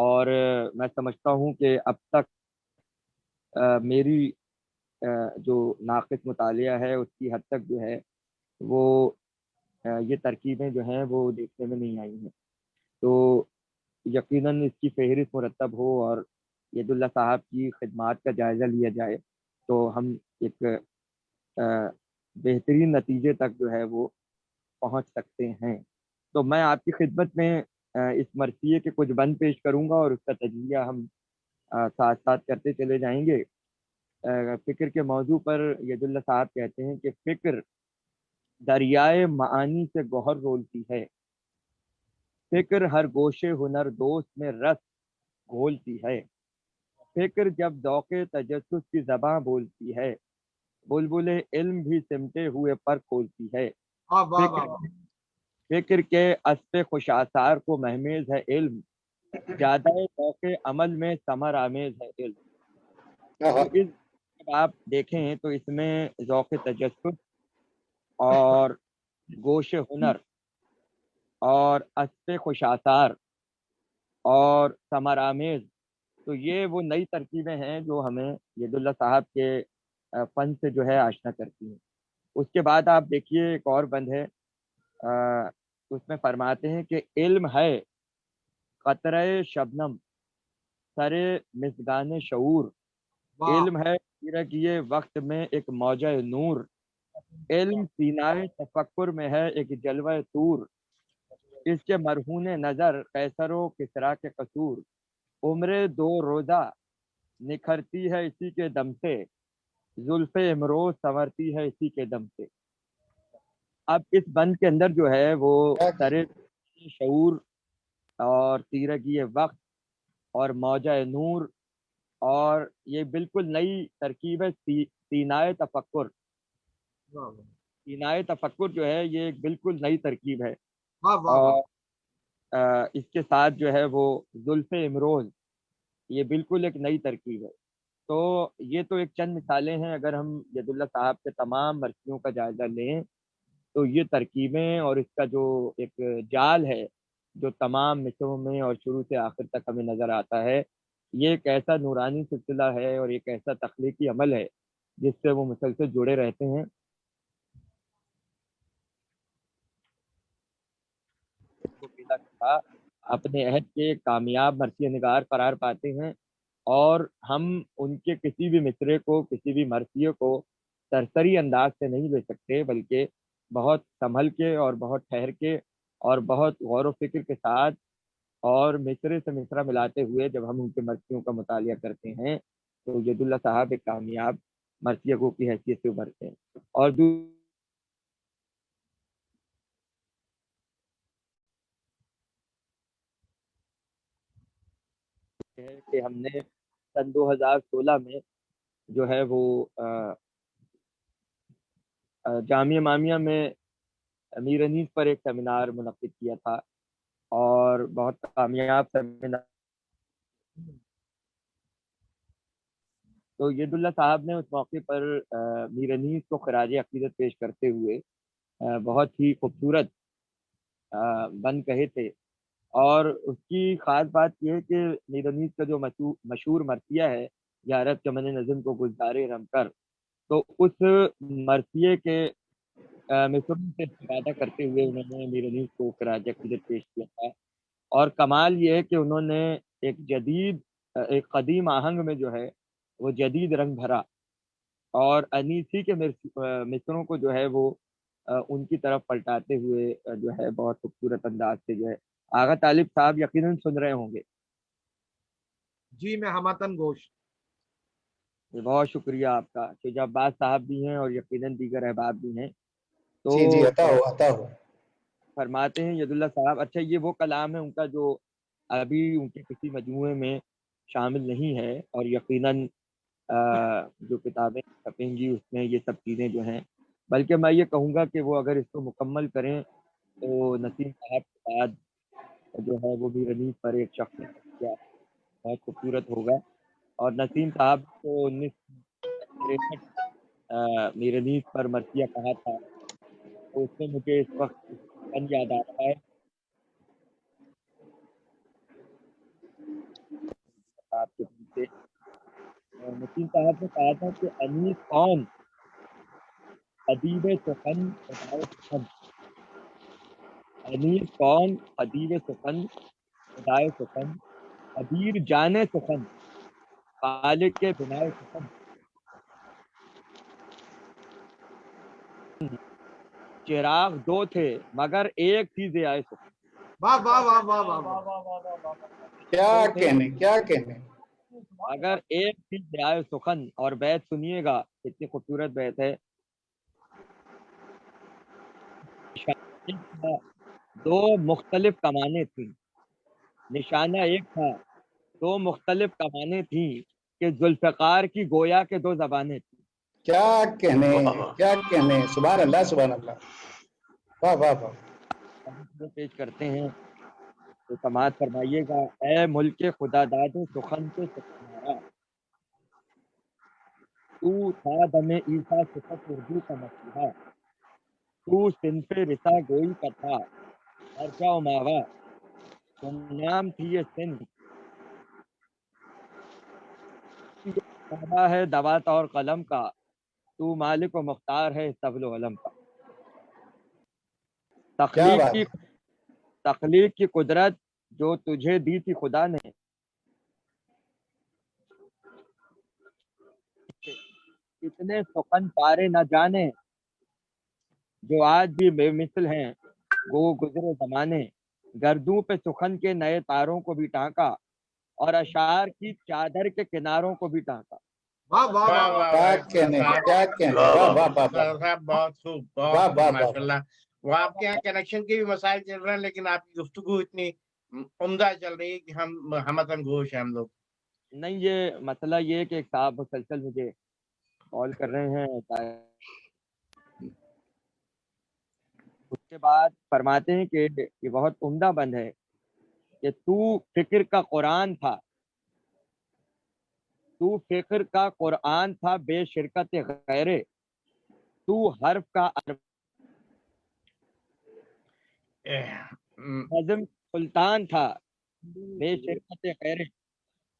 اور میں سمجھتا ہوں کہ اب تک میری جو ناقص مطالعہ ہے اس کی حد تک جو ہے وہ یہ ترکیبیں جو ہیں وہ دیکھنے میں نہیں آئی ہیں. تو یقیناً اس کی فہرست مرتب ہو اور ید اللہ صاحب کی خدمات کا جائزہ لیا جائے تو ہم ایک بہترین نتیجے تک جو ہے وہ پہنچ سکتے ہیں. تو میں آپ کی خدمت میں اس مرثیے کے کچھ بند پیش کروں گا اور اس کا تجزیہ ہم ساتھ ساتھ کرتے چلے جائیں گے. فکر کے موضوع پر ید اللہ صاحب کہتے ہیں کہ فکر دریائے معانی سے گوہر رولتی ہے، فکر ہر گوشے ہنر دوست میں رس گھولتی ہے، فکر جب ذوق تجسس کی زباں بولتی ہے بلبل علم بھی سمٹے ہوئے پر کھولتی ہے. فکر کے اسب خوش آثار کو مہمیز ہے علم، زیادہ ذوق عمل میں ثمر آمیز ہے علم. تو اس جب آپ دیکھیں تو اس میں ذوق تجسس اور گوش ہنر اور اسب خوش آثار اور ثمر آمیز، تو یہ وہ نئی ترکیبیں ہیں جو ہمیں ید اللہ صاحب کے فن سے جو ہے آشنا کرتی ہیں. اس کے بعد آپ دیکھیے ایک اور بند ہے، اس میں فرماتے ہیں کہ علم ہے قطرہ شبنم سرے مصدان شعور، علم ہے یہ وقت میں ایک موجہ نور، علم سینائے تفکر میں ہے ایک جلوہ طور، اس کے مرہون نظر قیصر و کسریٰ کے قصور، عمر دو روزہ نکھرتی ہے اسی کے دم سے، زلف امروز سنورتی ہے اسی کے دم سے. اب اس بند کے اندر جو ہے وہ سرے شعور اور تیرگی وقت اور موجہ نور، اور یہ بالکل نئی ترکیب ہے سینائے تفکر. سینائے تفکر جو ہے یہ ایک بالکل نئی ترکیب ہے. اور اس کے ساتھ جو ہے وہ زلف امروز، یہ بالکل ایک نئی ترکیب ہے. تو یہ تو ایک چند مثالیں ہیں. اگر ہم ید اللہ صاحب کے تمام مرثیوں کا جائزہ لیں تو یہ ترکیبیں اور اس کا جو ایک جال ہے جو تمام مصروں میں اور شروع سے آخر تک ہمیں نظر آتا ہے، یہ ایک ایسا نورانی سلسلہ ہے اور ایک ایسا تخلیقی عمل ہے جس سے وہ مسلسل جڑے رہتے ہیں. اپنے عہد کے کامیاب مرثیہ نگار قرار پاتے ہیں اور ہم ان کے کسی بھی مصرے کو، کسی بھی مرثیے کو سرسری انداز سے نہیں لے سکتے، بلکہ بہت سنبھل کے اور بہت ٹھہر کے اور بہت غور و فکر کے ساتھ اور مصرے سے مصرع ملاتے ہوئے جب ہم ان کے مرثیوں کا مطالعہ کرتے ہیں تو ید اللہ صاحب ایک کامیاب مرثیہ گو کی حیثیت سے ابھرتے ہیں. اور کہ ہم نے سن 2016 میں جو ہے وہ جامعہ امامیہ میں امیر انیس پر ایک سیمینار منعقد کیا تھا اور بہت کامیاب سیمینار. تو ید اللہ صاحب نے اس موقع پر امیر انیس کو خراج عقیدت پیش کرتے ہوئے بہت ہی خوبصورت بند کہے تھے. اور اس کی خاص بات یہ ہے کہ امیر انیس کا جو مشہور مرثیہ ہے یا رب چمن نظم کو گلزارے رم کر، تو اس مرثیے کے مصروں سے استفادہ کرتے ہوئے انہوں نے امیر انیس کو خراج عقیدت پیش کیا تھا. اور کمال یہ ہے کہ انہوں نے ایک قدیم آہنگ میں جو ہے وہ جدید رنگ بھرا اور انیسی کے مصروں کو جو ہے وہ ان کی طرف پلٹاتے ہوئے جو ہے بہت خوبصورت انداز سے جو ہے. آغا طالب صاحب یقیناً سن رہے ہوں گے. جی میں ہماتن گوش. بہت شکریہ آپ کا. شجاع عباس صاحب بھی ہیں اور یقیناً دیگر احباب بھی ہیں. تو جی عطا ہو فرماتے ہیں ید اللہ صاحب. اچھا یہ وہ کلام ہے ان کا جو ابھی ان کے کسی مجموعے میں شامل نہیں ہے اور یقیناً جو کتابیں چھپیں گی اس میں یہ سب چیزیں جو ہیں، بلکہ میں یہ کہوں گا کہ وہ اگر اس کو مکمل کریں تو نسیم صاحب کے بعد جو ہے وہ بھی رنیف پر ایک شخص بہت خوبصورت ہوگا. اور نسیم صاحب کو 1963 میرنیف پر مرثیہ کہا تھا تو اس سے مجھے اس وقت یاد آ رہا ہے. آپ کے دل سے. نسیم صاحب نے کہا تھا کہ انیس کون ادیب سخن خدائے سخن، انیس کون ادیب سخن خدائے سخن، ابیر جانے سخن خالق کے بنائے سخن. چراغ دو تھے مگر ایک تھی ضیائے سخن. واہ واہ واہ واہ واہ واہ. کیا کہنے کیا کہنے. اگر ایک تھی ضیائے سخن. اور بیت سنیے گا، اتنی خوبصورت بیت ہے. دو مختلف کمانیں تھیں، نشانہ ایک تھا، دو مختلف کمانیں تھیں کہ ذوالفقار کی گویا کے دو زبانیں تھیں. کیا کہنے کیا کہنے. سبحان اللہ سبحان اللہ. واہ واہ واہ. پیش کرتے ہیں تو سماعت فرمائیے گا. اے ملک خدا داد سخن کے سخنارا، تو تھا دم عیسیٰ صفت اردو کا مسیحا، تو صنف رسا گوئی کا تھا ارجا و ماوا، تم نام تھی یہ صنف ہے دوات اور قلم کا، تو مالک و مختار ہے سبل و علم کا. تخلیق کی قدرت جو تجھے دی تھی خدا نے، اتنے سخن پارے نہ جانے جو آج بھی بے مثل ہیں وہ گزرے زمانے. گردوں پہ سخن کے نئے تاروں کو بھی ٹانکا اور اشعار کی چادر کے کناروں کو بھی ٹانکا. کیا کہنے کیا کہنے. واہ واہ واہ. بہت خوب، بہت ماشاء اللہ. وہ آپ کے یہاں کنیکشن کے بھی مسائل چل رہے ہیں، لیکن آپ کی گفتگو اتنی عمدہ چل رہی ہے کہ ہم گوش ہیں ہم لوگ. نہیں، یہ مسئلہ یہ ہے کہ ایک صاحب مسلسل مجھے کال کر رہے ہیں. اس کے بعد فرماتے ہیں کہ یہ بہت عمدہ بند ہے کہ تو فکر کا قرآن تھا، تو فکر کا قرآن تھا بے شرکت غیرے، تو حرف کا نظم سلطان تھا بے شرکت غیرے،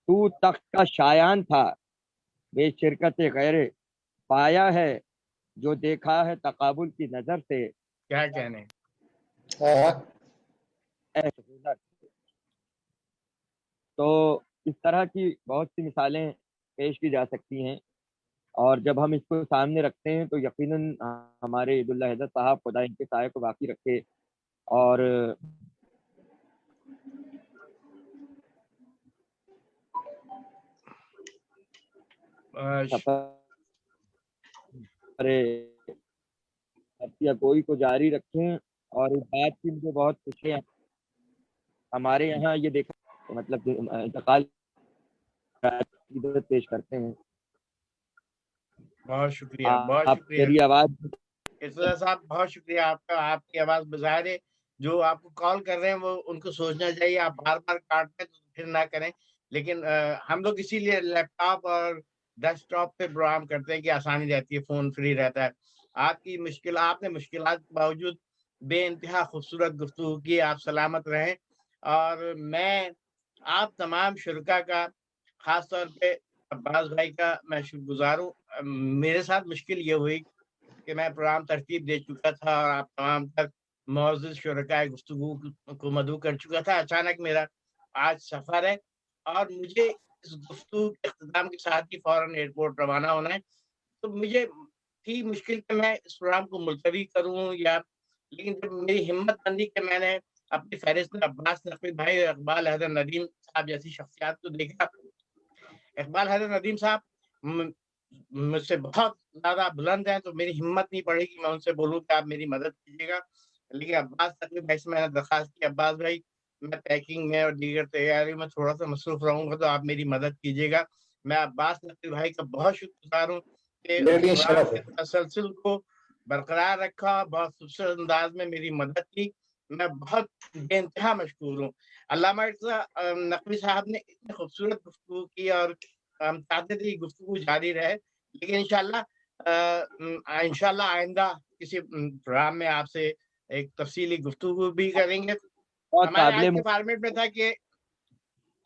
تو تخت کا شایان تھا بے شرکت غیرے. پایا ہے جو دیکھا ہے تقابل کی نظر سے، کیا کہنے. تو اس طرح کی بہت سی مثالیں پیش کی جا سکتی ہیں، اور جب ہم اس کو سامنے رکھتے ہیں تو یقیناً ہمارے عید اللہ حیدر صاحب خدا ان کے سائے کو باقی رکھے. اور کوئی کو جاری رکھیں. اور اس بات کی مجھے بہت خوشی ہے، ہمارے یہاں یہ دیکھا مطلب انتقال پیش کرتے ہیں. بہت شکریہ، بہت شکریہ. میری آواز ارتضیٰ صاحب بہت شکریہ آپ کا. آپ کی آواز بظاہر ہے جو آپ کو کال کر رہے ہیں وہ ان کو سوچنا چاہیے آپ بار بار کاٹتے تو پھر نہ کریں. لیکن ہم لوگ اسی لیے لیپ ٹاپ اور ڈیسک ٹاپ پہ پروگرام کرتے ہیں کہ آسانی رہتی ہے، فون فری رہتا ہے. آپ نے مشکلات کے باوجود بے انتہا خوبصورت گفتگو کی. آپ سلامت رہیں. اور میں آپ تمام شرکا کا، خاص طور پہ عباس بھائی کا میں شکر گزار ہوں. میرے ساتھ مشکل یہ ہوئی کہ میں پروگرام ترتیب دے چکا تھا اور آپ تمام تک معزز شرکائے گفتگو کو مدعو کر چکا تھا. اچانک میرا آج سفر ہے اور مجھے اس گفتگو کے اختتام کے ساتھ ہی فوراً ایئرپورٹ روانہ ہونا ہے. تو مجھے تھی مشکل کہ میں اس پروگرام کو ملتوی کروں یا، لیکن جب میری ہمت بندی کہ میں نے اپنی فہرست میں عباس نقوی بھائی اور اقبال حیدر ندیم صاحب جیسی شخصیات کو دیکھا. اقبال حیدر ندیم صاحب مجھ سے بہت زیادہ بلند ہیں، تو میری ہمت نہیں پڑی کہ میں ان سے بولوں کہ آپ میری مدد کیجیے گا. لیکن عباس نقوی بھائی سے میں نے درخواست کی، عباس بھائی میں پیکنگ میں اور دیگر تیاری میں تھوڑا سا مصروف رہوں گا تو آپ میری مدد کیجیے گا. میں عباس نقوی بھائی کا بہت شکر گزار ہوں کہ پروگرام کے تسلسل کو برقرار رکھا، بہت خوبصورت انداز میں میری مدد کی. میں بہت بے انتہا مشکور ہوں. علامہ ارتضیٰ نقوی صاحب نے اتنی خوبصورت گفتگو کی اور ہم چاہتے تھے کہ گفتگو جاری رہے، لیکن انشاءاللہ آئندہ کسی پروگرام میں آپ سے ایک تفصیلی گفتگو بھی کریں گے. ہمارے آج کے فارمیٹ میں تھا کہ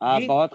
آپ بہت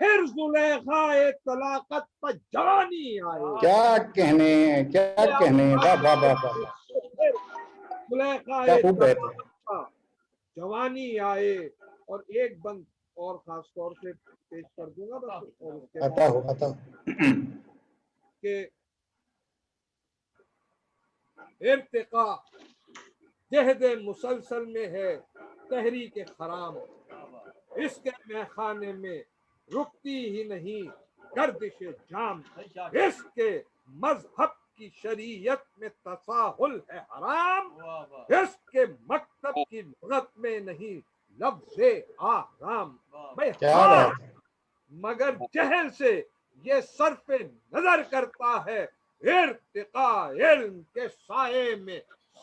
پھر زلیخا طلاقت پر جوانی آئے. کیا کہنے واہ واہ واہ واہ، زلیخا کیا خوب بات ہے. طلاقت پر جوانی آئے. اور ایک بند اور خاص طور سے پیش کر دوں گا بس، اور اس کے عطا ہو کہ ارتقا جہد مسلسل میں ہے تحریک خرام، اس کے میخانے میں رکتی ہی نہیں گردش جام، اس کے مذہب کی شریعت میں تساہل ہے حرام، اس کے مکتب کی لغت میں نہیں لفظ آرام. کیا بات ہے. مگر جہل سے یہ صرف نظر کرتا ہے، ارتقاء علم کے سائے میں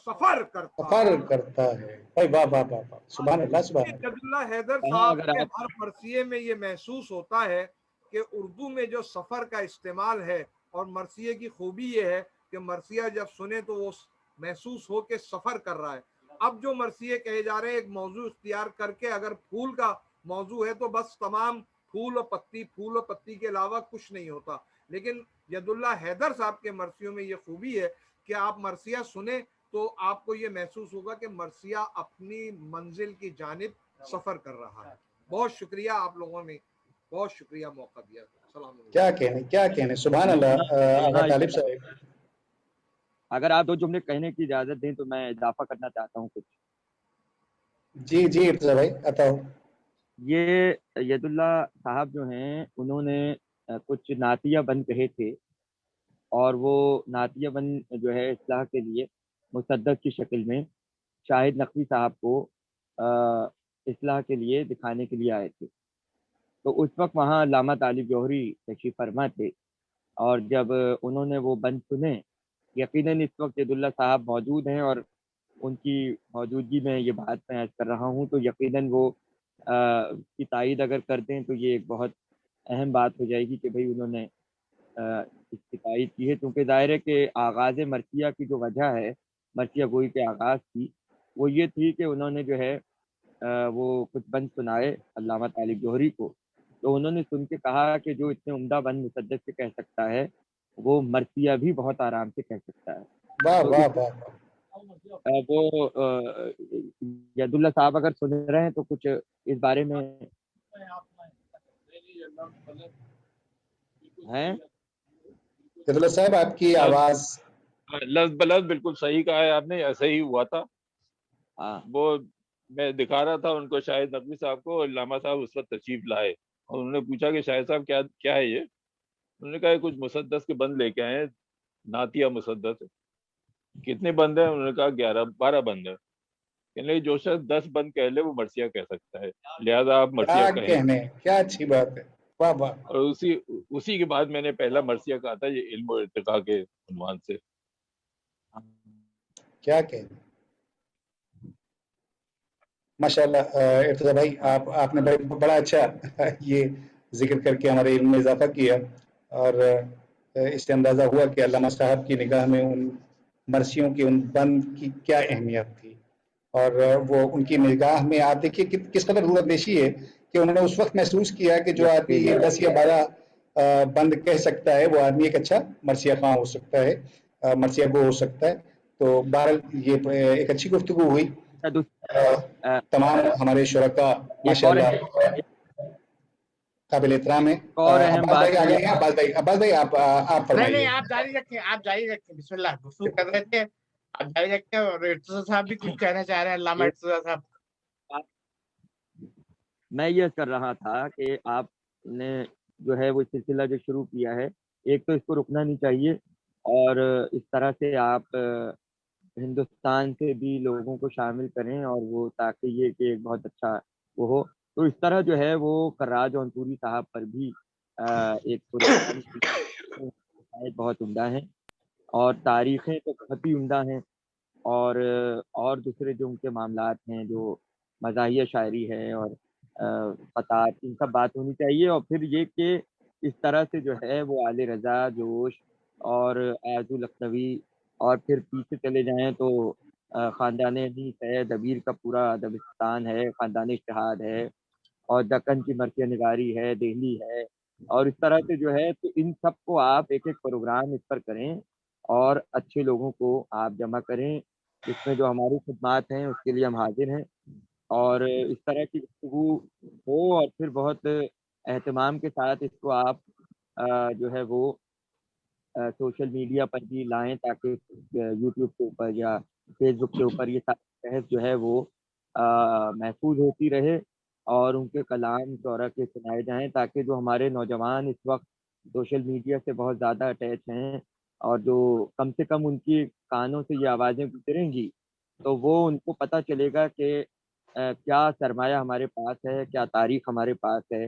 سفر کرتا ہے. بھائی واہ واہ واہ واہ، سبحان اللہ سبحان اللہ. عبداللہ حیدر صاحب کے ہر مرثیے میں یہ محسوس ہوتا ہے کہ اردو میں جو سفر کا استعمال ہے، اور مرثیے کی خوبی یہ ہے کہ مرثیہ جب سنے تو وہ محسوس ہو کہ سفر کر رہا ہے. اب جو مرثیے کہے جا رہے ہیں ایک موضوع اختیار کر کے، اگر پھول کا موضوع ہے تو بس تمام پھول و پتی کے علاوہ کچھ نہیں ہوتا. لیکن ید اللہ حیدر صاحب کے مرثیوں میں یہ خوبی ہے کہ آپ مرثیہ سنیں تو آپ کو یہ محسوس ہوگا کہ مرثیہ اپنی منزل کی جانب سفر کر رہا ہے. بہت شکریہ، آپ لوگوں نے بہت شکریہ موقع دیا. السلام علیکم. کیا کہنے سبحان اللہ. آقا طالب صاحب اگر آپ 2 جملے کہنے کی اجازت دیں تو میں اضافہ کرنا چاہتا ہوں کچھ. جی ارتضیٰ بھائی عطا ہو. یہ ید اللہ صاحب جو ہیں انہوں نے کچھ نعتیہ بند کہے تھے، اور وہ نعتیہ بند جو ہے اصلاح کے لیے مسدس کی شکل میں شاہد نقوی صاحب کو اصلاح کے لیے دکھانے کے لیے آئے تھے. تو اس وقت وہاں علامہ طالب جوہری تشریف فرما تھے، اور جب انہوں نے وہ بند سنے، یقیناً اس وقت ید اللہ صاحب موجود ہیں اور ان کی موجودگی میں یہ بات میں عرض کر رہا ہوں، تو یقیناً وہ کی تائید اگر کر دیں تو یہ ایک بہت اہم بات ہو جائے گی کہ بھئی انہوں نے اس کی تائید کی ہے. کیونکہ ظاہر ہے کہ آغاز مرثیہ کی جو وجہ ہے، مرثیہ گوئی کے آغاز کی، وہ یہ تھی کہ انہوں نے جو ہے وہ کچھ بند سنائے علامہ طالب جوہری کو. تو انہوں نے سن کے کہا کہ جو اتنے عمدہ بند مسدس سے کہہ سکتا ہے وہ مرثیہ بھی بہت آرام سے کہہ سکتا ہے. واہ واہ واہ. وہ ید اللہ صاحب اگر سن رہے ہیں تو کچھ اس بارے میں ہیں. ید اللہ صاحب آپ کی آواز لفظ بلفظ بالکل صحیح کہا ہے آپ نے، ایسے ہی ہوا تھا. وہ میں دکھا رہا تھا ان کو شاہد نقوی صاحب کو، علامہ صاحب اس وقت تشریف لائے اور انہوں نے پوچھا کہ شاہد صاحب کیا ہے یہ. انہوں نے کہا کچھ مسدس کے بند لے کے آئے ہیں، نعتیہ مسدس. کتنے بند ہیں؟ انہوں نے کہا 12 بند ہیں. کہنے لگے جو شخص 10 بند کہہ لے وہ مرثیہ کہہ سکتا ہے، لہذا آپ مرثیہ کہیں. کیا اچھی بات ہے. واہ واہ. اور اسی کے بعد میں نے پہلا مرثیہ کہا تھا، یہ علم و ارتقاء کے عنوان سے. کیا کہنے. ماشاء اللہ ارتضیٰ بھائی، آپ نے بڑا اچھا یہ ذکر کر کے ہمارے علم میں اضافہ کیا، اور اس سے اندازہ ہوا کہ علامہ صاحب کی نگاہ میں ان مرثیوں کی ان بند کی کیا اہمیت تھی. اور وہ ان کی نگاہ میں آپ دیکھیے کس قدر ضرورت پیشی ہے کہ انہوں نے اس وقت محسوس کیا کہ جو آدمی 10 یا 12 بند کہہ سکتا ہے وہ آدمی ایک اچھا مرثیہ خواں ہو سکتا ہے، مرثیہ گو ہو سکتا ہے. تو بہرحال یہ ایک اچھی گفتگو ہوئی. تمام ہمارے شرکا ماشاءاللہ قابل احترام ہے. عباس بھائی آپ فرمائیے. نہیں آپ جاری رکھیں بسم اللہ. گفتگو کر رہے تھے، آپ جاری رکھیں. اور ارتضیٰ صاحب بھی کچھ کہنا چاہ رہے ہیں. علامہ ارتضیٰ صاحب. میں یہ کر رہا تھا کہ آپ نے جو ہے وہ سلسلہ جو شروع کیا ہے، ایک تو اس کو رکنا نہیں چاہیے، اور اس طرح سے آپ ہندوستان سے بھی لوگوں کو شامل کریں، اور وہ تاکہ یہ کہ ایک بہت اچھا وہ ہو. تو اس طرح جو ہے وہ کراج اونپوری صاحب پر بھی ایک بہت عمدہ ہیں، اور تاریخیں تو بہت ہی عمدہ ہیں، اور دوسرے جو ان کے معاملات ہیں، جو مزاحیہ شاعری ہے اور قطار، ان سب بات ہونی چاہیے. اور پھر یہ کہ اس طرح سے جو ہے وہ آل رضا، جوش اور آرزو لکھنوی، اور پھر پیچھے چلے جائیں تو خاندان سید ابیر کا پورا ادبستان ہے، خاندان اشتہاد ہے، اور دکن کی مرثیہ نگاری ہے، دہلی ہے، اور اس طرح سے جو ہے تو ان سب کو آپ ایک ایک پروگرام اس پر کریں اور اچھے لوگوں کو آپ جمع کریں، اس میں جو ہماری خدمات ہیں اس کے لیے ہم حاضر ہیں، اور اس طرح کی گفتگو ہو اور پھر بہت اہتمام کے ساتھ اس کو آپ جو ہے وہ سوشل میڈیا پر بھی لائیں، تاکہ یوٹیوب کے اوپر یا فیس بک کے اوپر یہ ساری بحث جو ہے وہ محفوظ ہوتی رہے اور ان کے کلام شعرا کے سنائے جائیں، تاکہ جو ہمارے نوجوان اس وقت سوشل میڈیا سے بہت زیادہ اٹیچ ہیں اور جو کم سے کم ان کی کانوں سے یہ آوازیں گزریں گی تو وہ ان کو پتہ چلے گا کہ کیا سرمایہ ہمارے پاس ہے، کیا تاریخ ہمارے پاس ہے،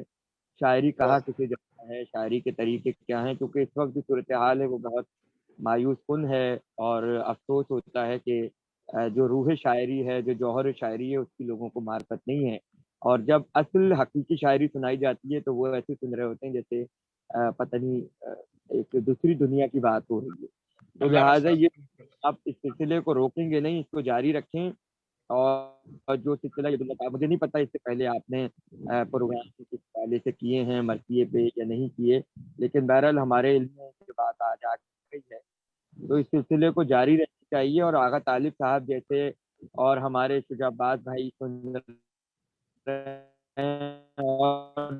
شاعری کہاں کسے جاتا ہے، شاعری کے طریقے کیا ہیں، کیونکہ اس وقت جو صورتحال ہے وہ بہت مایوس کن ہے، اور افسوس ہوتا ہے کہ جو روح شاعری ہے، جو جوہر شاعری ہے، اس کی لوگوں کو معرفت نہیں ہے، اور جب اصل حقیقی شاعری سنائی جاتی ہے تو وہ ایسے سن رہے ہوتے ہیں جیسے پتہ نہیں ایک دوسری دنیا کی بات ہو رہی ہے۔ تو لہٰذا یہ آپ اس سلسلے کو روکیں گے نہیں، اس کو جاری رکھیں، اور جو سلسلہ مجھے نہیں پتا اس سے پہلے آپ نے پروگرام کس حوالے سے کیے ہیں مرثیے پہ یا نہیں کیے، لیکن بہرحال ہمارے علم میں یہ بات آج آ گئی ہے تو اس سلسلے کو جاری رہنا چاہیے، اور آغا طالب صاحب جیسے اور ہمارے شجاع باز بھائی سن رہے ہیں اور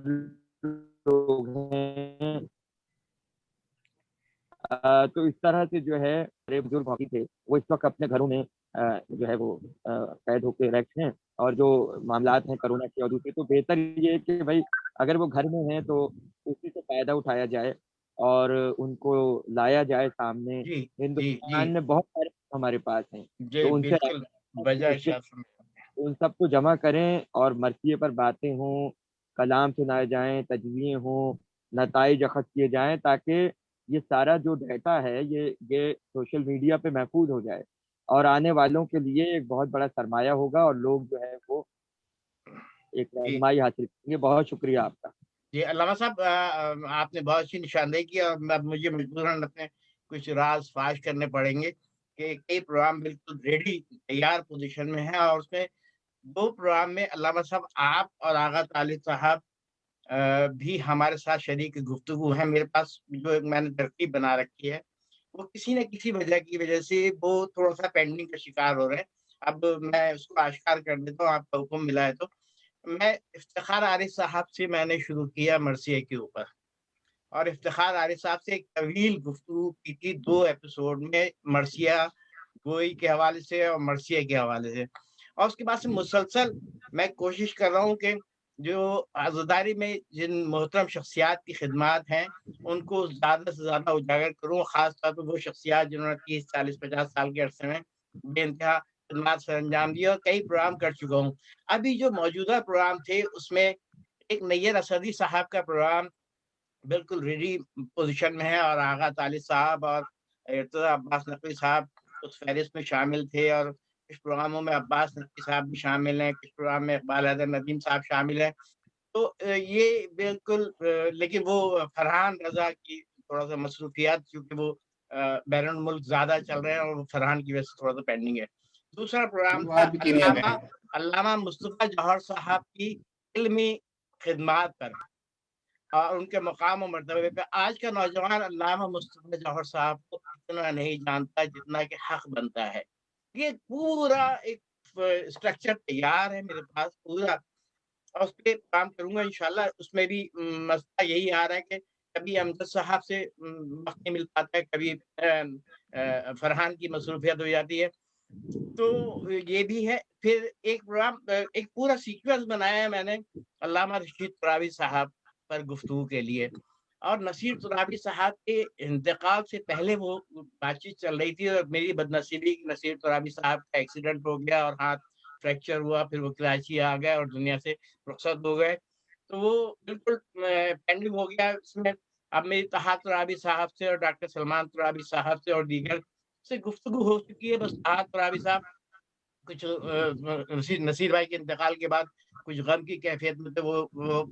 لوگ ہیں، تو اس طرح سے جو ہے ہمارے بزرگ ہوتی تھے وہ اس وقت اپنے گھروں میں جو ہے وہ قید ہو کے ریکٹ ہیں، اور جو معاملات ہیں کرونا کے اور دوسرے، تو بہتر یہ کہ بھائی اگر وہ گھر میں ہیں تو اسی سے فائدہ اٹھایا جائے اور ان کو لایا جائے سامنے۔ جی جی ہندوستان میں بہت سارے ہمارے پاس ہیں جی تو ان سے بالکل بجائے ان سب کو جمع کریں اور مرثیے پر باتیں ہوں، کلام سنائے جائیں، تجزیے ہوں، نتائج اخذ کیے جائیں، تاکہ یہ سارا جو ڈیٹا ہے یہ سوشل میڈیا پہ محفوظ ہو جائے اور آنے والوں کے لیے ایک بہت بڑا سرمایہ ہوگا، اور لوگ جو ہے وہ ایک رہنمائی حاصل کریں گے۔ بہت شکریہ آپ کا۔ جی علامہ صاحب، آپ نے بہت اچھی نشاندہی کی، اور مجھے مجبوراً اپنے کچھ راز فاش کرنے پڑیں گے کہ کئی پروگرام بالکل ریڈی تیار پوزیشن میں ہیں، اور اس میں 2 پروگرام میں علامہ صاحب آپ اور آغا طالب صاحب بھی ہمارے ساتھ شریک گفتگو ہیں۔ میرے پاس جو میں نے ترتیب بنا رکھی ہے وہ کسی نہ کسی وجہ سے وہ تھوڑا سا پینڈنگ کا شکار ہو رہے ہیں۔ اب میں اس کو آشکار کر دیتا ہوں، آپ کا حکم ملا ہے تو میں افتخار عارف صاحب سے میں نے شروع کیا مرثیے کے اوپر، اور افتخار عارف صاحب سے ایک طویل گفتگو کی تھی 2 ایپیسوڈ میں، مرثیہ گوئی کے حوالے سے اور مرثیے کے حوالے سے، اور اس کے بعد سے مسلسل میں کوشش کر رہا ہوں کہ جو عزاداری میں جن محترم شخصیات کی خدمات ہیں ان کو زیادہ سے زیادہ اجاگر کروں، خاص طور پہ وہ شخصیات جنہوں نے 30 40 50 سال کے عرصے میں بے انتہا خدمات سر انجام دیے، اور کئی پروگرام کر چکا ہوں۔ ابھی جو موجودہ پروگرام تھے اس میں ایک نیر اسدی صاحب کا پروگرام بالکل ریڈی پوزیشن میں ہے، اور آغا طالب صاحب اور ارتضی عباس نقوی صاحب اس فہرست میں شامل تھے، اور کچھ پروگراموں میں عباس نقوی صاحب بھی شامل ہیں، کچھ پروگرام میں اقبال حیدر ندیم صاحب شامل ہیں۔ تو یہ بالکل لیکن وہ فرحان رضا کی تھوڑا سا مصروفیات کیونکہ وہ بیرون ملک زیادہ چل رہے ہیں، اور وہ فرحان کی وجہ سے تھوڑا سا پینڈنگ ہے۔ دوسرا پروگرام تھا علامہ مصطفیٰ جوہر صاحب کی علمی خدمات پر اور ان کے مقام و مرتبے پہ۔ آج کا نوجوان علامہ مصطفیٰ جوہر صاحب کو اتنا نہیں جانتا جتنا کہ حق بنتا ہے۔ یہ پورا ایک اسٹرکچر تیار ہے میرے پاس پورا، اور اس پہ کام کروں گا انشاءاللہ۔ اس میں بھی مسئلہ یہی آ رہا ہے کہ کبھی امجد صاحب سے وقت نہیں مل پاتا ہے، کبھی فرحان کی مصروفیت ہو جاتی ہے، تو یہ بھی ہے۔ پھر ایک پروگرام ایک پورا سیکوینس بنایا ہے میں نے علامہ رشید ترابی صاحب پر گفتگو کے لیے، اور نصیر ترابی صاحب کے انتقال سے پہلے وہ بات چیت چل رہی تھی، اور میری بدنصیبی نصیر ترابی صاحب کا ایکسیڈنٹ ہو گیا اور ہاتھ فریکچر ہوا، پھر وہ کراچی آ گئے اور دنیا سے رخصت ہو گئے، تو وہ بالکل پینڈنگ ہو گیا۔ اس میں اب میری طہا ترابی صاحب سے اور ڈاکٹر سلمان ترابی صاحب سے اور دیگر سے گفتگو ہو چکی ہے، بس طہا ترابی صاحب کچھ نصیر بھائی کے انتقال کے بعد کچھ غم کی کیفیت میں تھے، وہ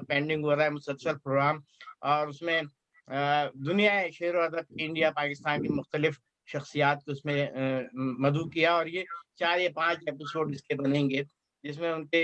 پینڈنگ ہو رہا ہے مسلسل پروگرام، اور اس میں دنیا شعر و ادب کی انڈیا پاکستان کی مختلف شخصیات کو اس میں مدعو کیا، اور یہ 4 یا 5 ایپیسوڈ اس کے بنیں گے، جس میں ان کے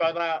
14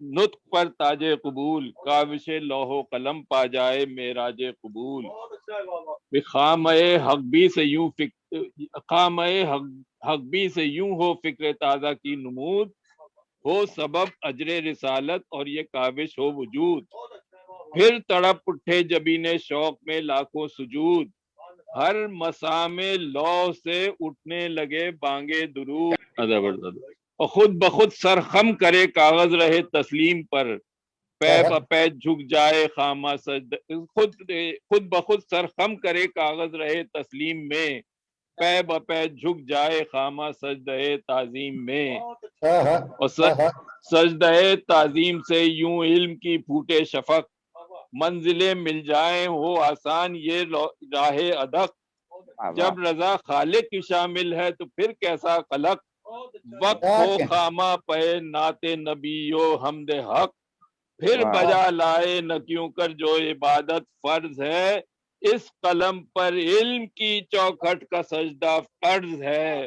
نطق پر تاج قبول، کاوش لوح قلم پا جائے معراج قبول۔ خامہ حق بھی سے یوں خامہ حق بھی سے یوں ہو فکر تازہ کی نمود، ہو سبب اجر رسالت اور یہ کاوش ہو وجود، پھر تڑپ اٹھے جبین شوق میں لاکھوں سجود، ہر مسام لوح سے اٹھنے لگے بانگے درود، اور خود بخود سر خم کرے کاغذ رہے تسلیم پر، پے بپے جھک جائے خامہ سجد، خود بخود سر خم کرے کاغذ رہے تسلیم میں، پے بپے جھک جائے خامہ سجدہ تعظیم میں، اور سجدہ تعظیم سے یوں علم کی پھوٹے شفق، منزلیں مل جائیں ہو آسان یہ راہ ادق، جب رضا خالق کی شامل ہے تو پھر کیسا قلق، وقت ہو خامہ پہ نعت نبی و حمد حق، پھر بجا لائے نہ کیوں کر جو عبادت فرض ہے، اس قلم پر علم کی چوکھٹ کا سجدہ فرض ہے۔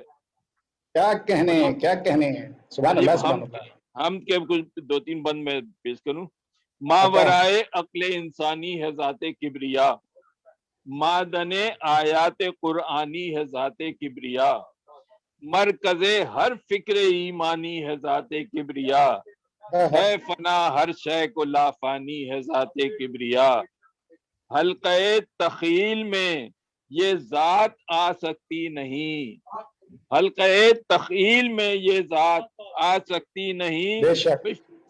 کیا کہنے کیا کہنے، سبحان اللہ سبحان اللہ۔ ہم کے کچھ دو تین بند میں پیش کروں۔ ماورائے عقل انسانی ہے ذات کبریا، معدن آیات قرآنی ہے ذات کبریا، مرکز ہر فکر ایمانی ہے ذات کبریا، ہے فنا ہر شے کو لافانی ہے ذات کبریا، حلقہ تخیل میں یہ ذات آ سکتی نہیں، حلقہ تخیل میں یہ ذات آ سکتی نہیں،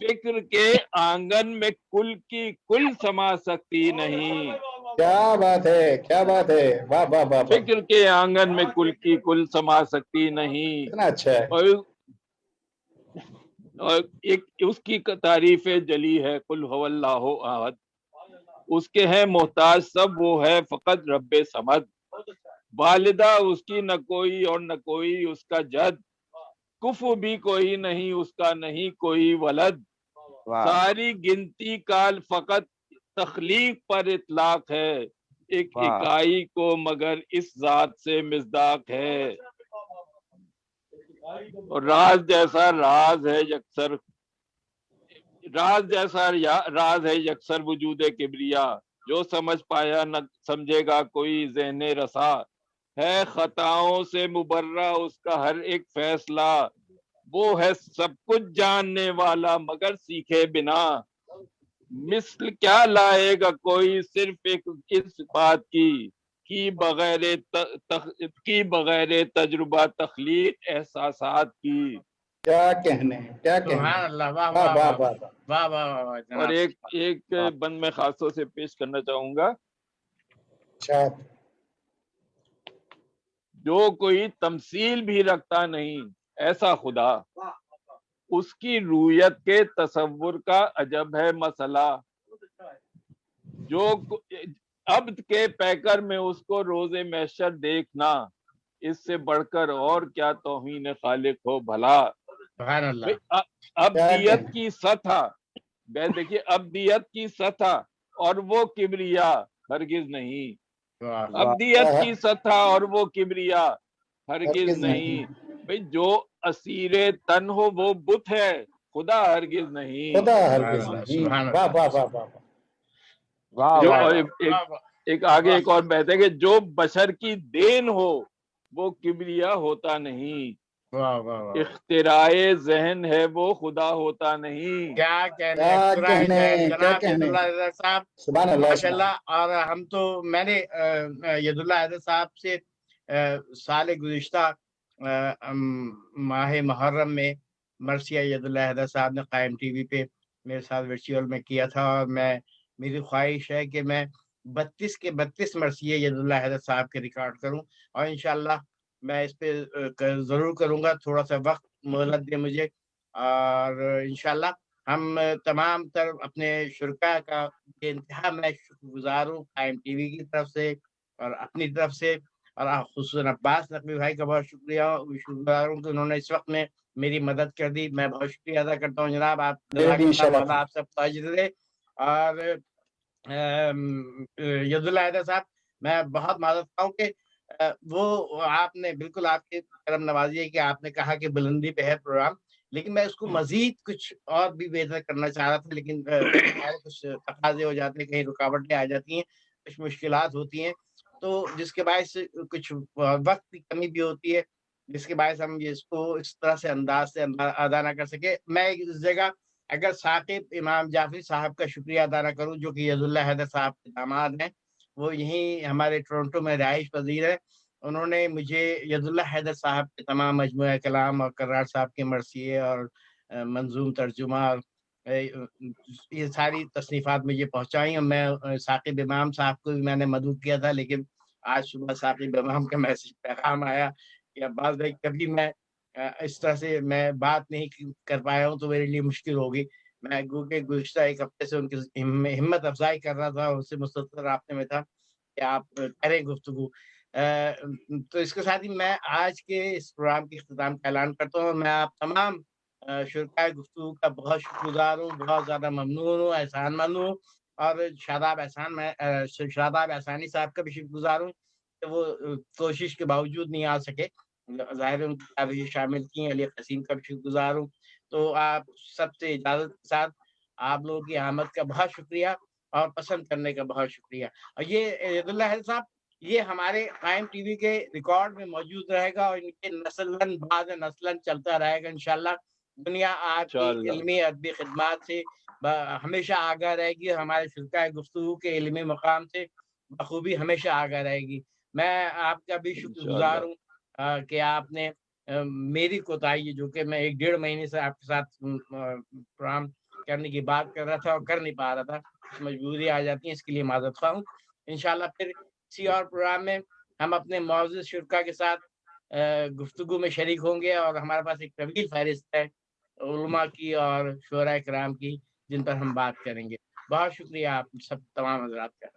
فکر کے آنگن میں کل کی کل سما سکتی نہیں، کیا بات ہے کیا بات ہے، واہ واہ واہ، فکر کے آنگن میں کل کی کل سما سکتی نہیں، اتنا اچھا ہے۔ اور ایک اس کی تعریف جلی ہے، قل هو اللہ احد، اس کے ہیں محتاج سب وہ ہے فقط رب صمد، والدہ اس کی نہ کوئی اور نہ کوئی اس کا جد، کفو بھی کوئی نہیں اس کا نہیں کوئی ولد، ساری گنتی کال فقط تخلیق پر اطلاق ہے، ایک اکائی کو مگر اس ذات سے مصداق ہے، اور راز جیسا راز ہے یکسر، راز جیسا راز ہے یکسر وجود کبریا، جو سمجھ پایا نہ سمجھے گا کوئی ذہن رسا، ہے خطاؤں سے مبرہ اس کا ہر ایک فیصلہ، وہ ہے سب کچھ جاننے والا مگر سیکھے بنا، مثل کیا لائے گا کوئی صرف ایک اس بات کی بغیر تجربہ تخلیق احساسات کی، کیا کہنے کیا کہنے، سبحان اللہ، واہ واہ واہ واہ واہ واہ۔ واہ واہ جناب۔ اور ایک بند میں خاص طور سے پیش کرنا چاہوں گا، اچھا، جو کوئی تمثیل بھی رکھتا نہیں ایسا خدا، اس کی رویت کے تصور کا عجب ہے مسئلہ، جو عبد کے پیکر میں اس کو روز محشر دیکھنا، اس سے بڑھ کر اور کیا توہین خالق ہو بھلا، سبحان اللہ۔ ابدیت کی سطح، دیکھیے ابدیت کی سطح اور وہ کبریا ہرگز نہیں، ابدیت کی سطح اور وہ کبریا ہرگز نہیں، بھئی جو اسیر تن ہو وہ بت ہے، خدا ہرگز نہیں، خدا ہرگز نہیں، واہ واہ واہ واہ۔ ایک آگے ایک اور بات ہے کہ جو بشر کی دین ہو وہ کبریا ہوتا نہیں، اختراع ذہن ہے وہ خدا ہوتا نہیں، کیا کہنے جناب ید اللہ حیدر صاحب، سبحان اللہ ماشاء اللہ۔ اور ہم تو میں نے ید اللہ حیدر صاحب سے سال گزشتہ ماہ محرم میں مرثیہ ید اللہ حیدر صاحب نے قائم ٹی وی پہ میرے ساتھ ورچوئل میں کیا تھا، اور میری خواہش ہے کہ میں 32 کے 32 مرثیے ید اللہ حیدر صاحب کے ریکارڈ کروں، اور انشاءاللہ میں اس پہ ضرور کروں گا، تھوڑا سا وقت مہلت دے مجھے، اور انشاءاللہ ہم تمام تر اپنے شرکاء کا بے انتہا میں شکر گزار ہوں، قائم ٹی وی کی طرف سے اور اپنی طرف سے، اور خصوصاً عباس نقوی بھائی کا بہت شکر گزار ہوں کہ انہوں نے اس وقت میں میری مدد کر دی، میں بہت شکریہ ادا کرتا ہوں جناب، آپ سب تاجر رہے۔ اور ید اللہ حیدر صاحب، میں بہت معذرت کرتا ہوں کہ وہ آپ نے بالکل، آپ کی کرم نوازی ہے کہ آپ نے کہا کہ بلندی پہ ہے پروگرام، لیکن میں اس کو مزید کچھ اور بھی بہتر کرنا چاہ رہا تھا، لیکن کچھ تقاضے ہو جاتے ہیں، کہیں رکاوٹیں آ جاتی ہیں، کچھ مشکلات ہوتی ہیں، تو جس کے باعث کچھ وقت کی کمی بھی ہوتی ہے، جس کے باعث ہم اس کو اس طرح سے انداز سے ادا نہ کر سکے۔ میں اس جگہ اگر ثاقب امام جعفری صاحب کا شکریہ ادا نہ کروں، جو کہ ید اللہ حیدر صاحب کے داماد ہیں، وہ یہیں ہمارے ٹورنٹو میں رہائش پذیر ہے، انہوں نے مجھے ید اللہ حیدر صاحب کے تمام مجموعہ کلام اور کرار صاحب کے مرثیے اور منظوم ترجمہ اور یہ ساری تصنیفات مجھے پہنچائی، اور میں ثاقب امام صاحب کو بھی میں نے مدعو کیا تھا، لیکن آج صبح ثاقب امام کا میسج پیغام آیا کہ عباس بھائی کبھی میں اس طرح سے میں بات نہیں کر پایا ہوں تو میرے لیے مشکل ہوگی۔ میں گزشتہ ایک ہفتے سے ان کی ہمت افزائی کر رہا تھا، اس سے مسلسل رابطے میں تھا کہ آپ کریں گفتگو۔ تو اس کے ساتھ ہی میں آج کے اس پروگرام کی اختتام کا اعلان کرتا ہوں۔ میں آپ تمام شرکائے گفتگو کا بہت شکر گزار ہوں، بہت زیادہ ممنون ہوں، احسان مند ہوں، اور شاداب احسانی صاحب کا بھی شکر گزار ہوں کہ وہ کوشش کے باوجود نہیں آ سکے، ظاہر ان کی شامل کی، علی قسیم کا بھی شکر گزار ہوں۔ تو آپ سب سے اجازت کے ساتھ آپ لوگوں کی آمد کا بہت شکریہ اور پسند کرنے کا بہت شکریہ۔ اور یہ ید اللہ حیدر صاحب یہ ہمارے قائم ٹی وی کے ریکارڈ میں موجود رہے گا، اور ان کے نسلاً بعد نسلاً چلتا رہے گا انشاءاللہ۔ دنیا آپ کی علمی ادبی خدمات سے ہمیشہ آگاہ رہے گی، اور ہمارے شرکائے گفتگو کے علمی مقام سے بخوبی ہمیشہ آگاہ رہے گی۔ میں آپ کا بھی شکر گزار ہوں کہ آپ نے میری کوتاہی، جو کہ میں 1.5 مہینے سے آپ کے ساتھ پروگرام کرنے کی بات کر رہا تھا اور کر نہیں پا رہا تھا، مجبوری آ جاتی ہے، اس کے لیے معذرت خواہ ہوں۔ انشاءاللہ پھر کسی اور پروگرام میں ہم اپنے معزز شرکا کے ساتھ گفتگو میں شریک ہوں گے، اور ہمارے پاس ایک طویل فہرست ہے علماء کی اور شعراء کرام کی جن پر ہم بات کریں گے۔ بہت شکریہ آپ سب تمام حضرات کا۔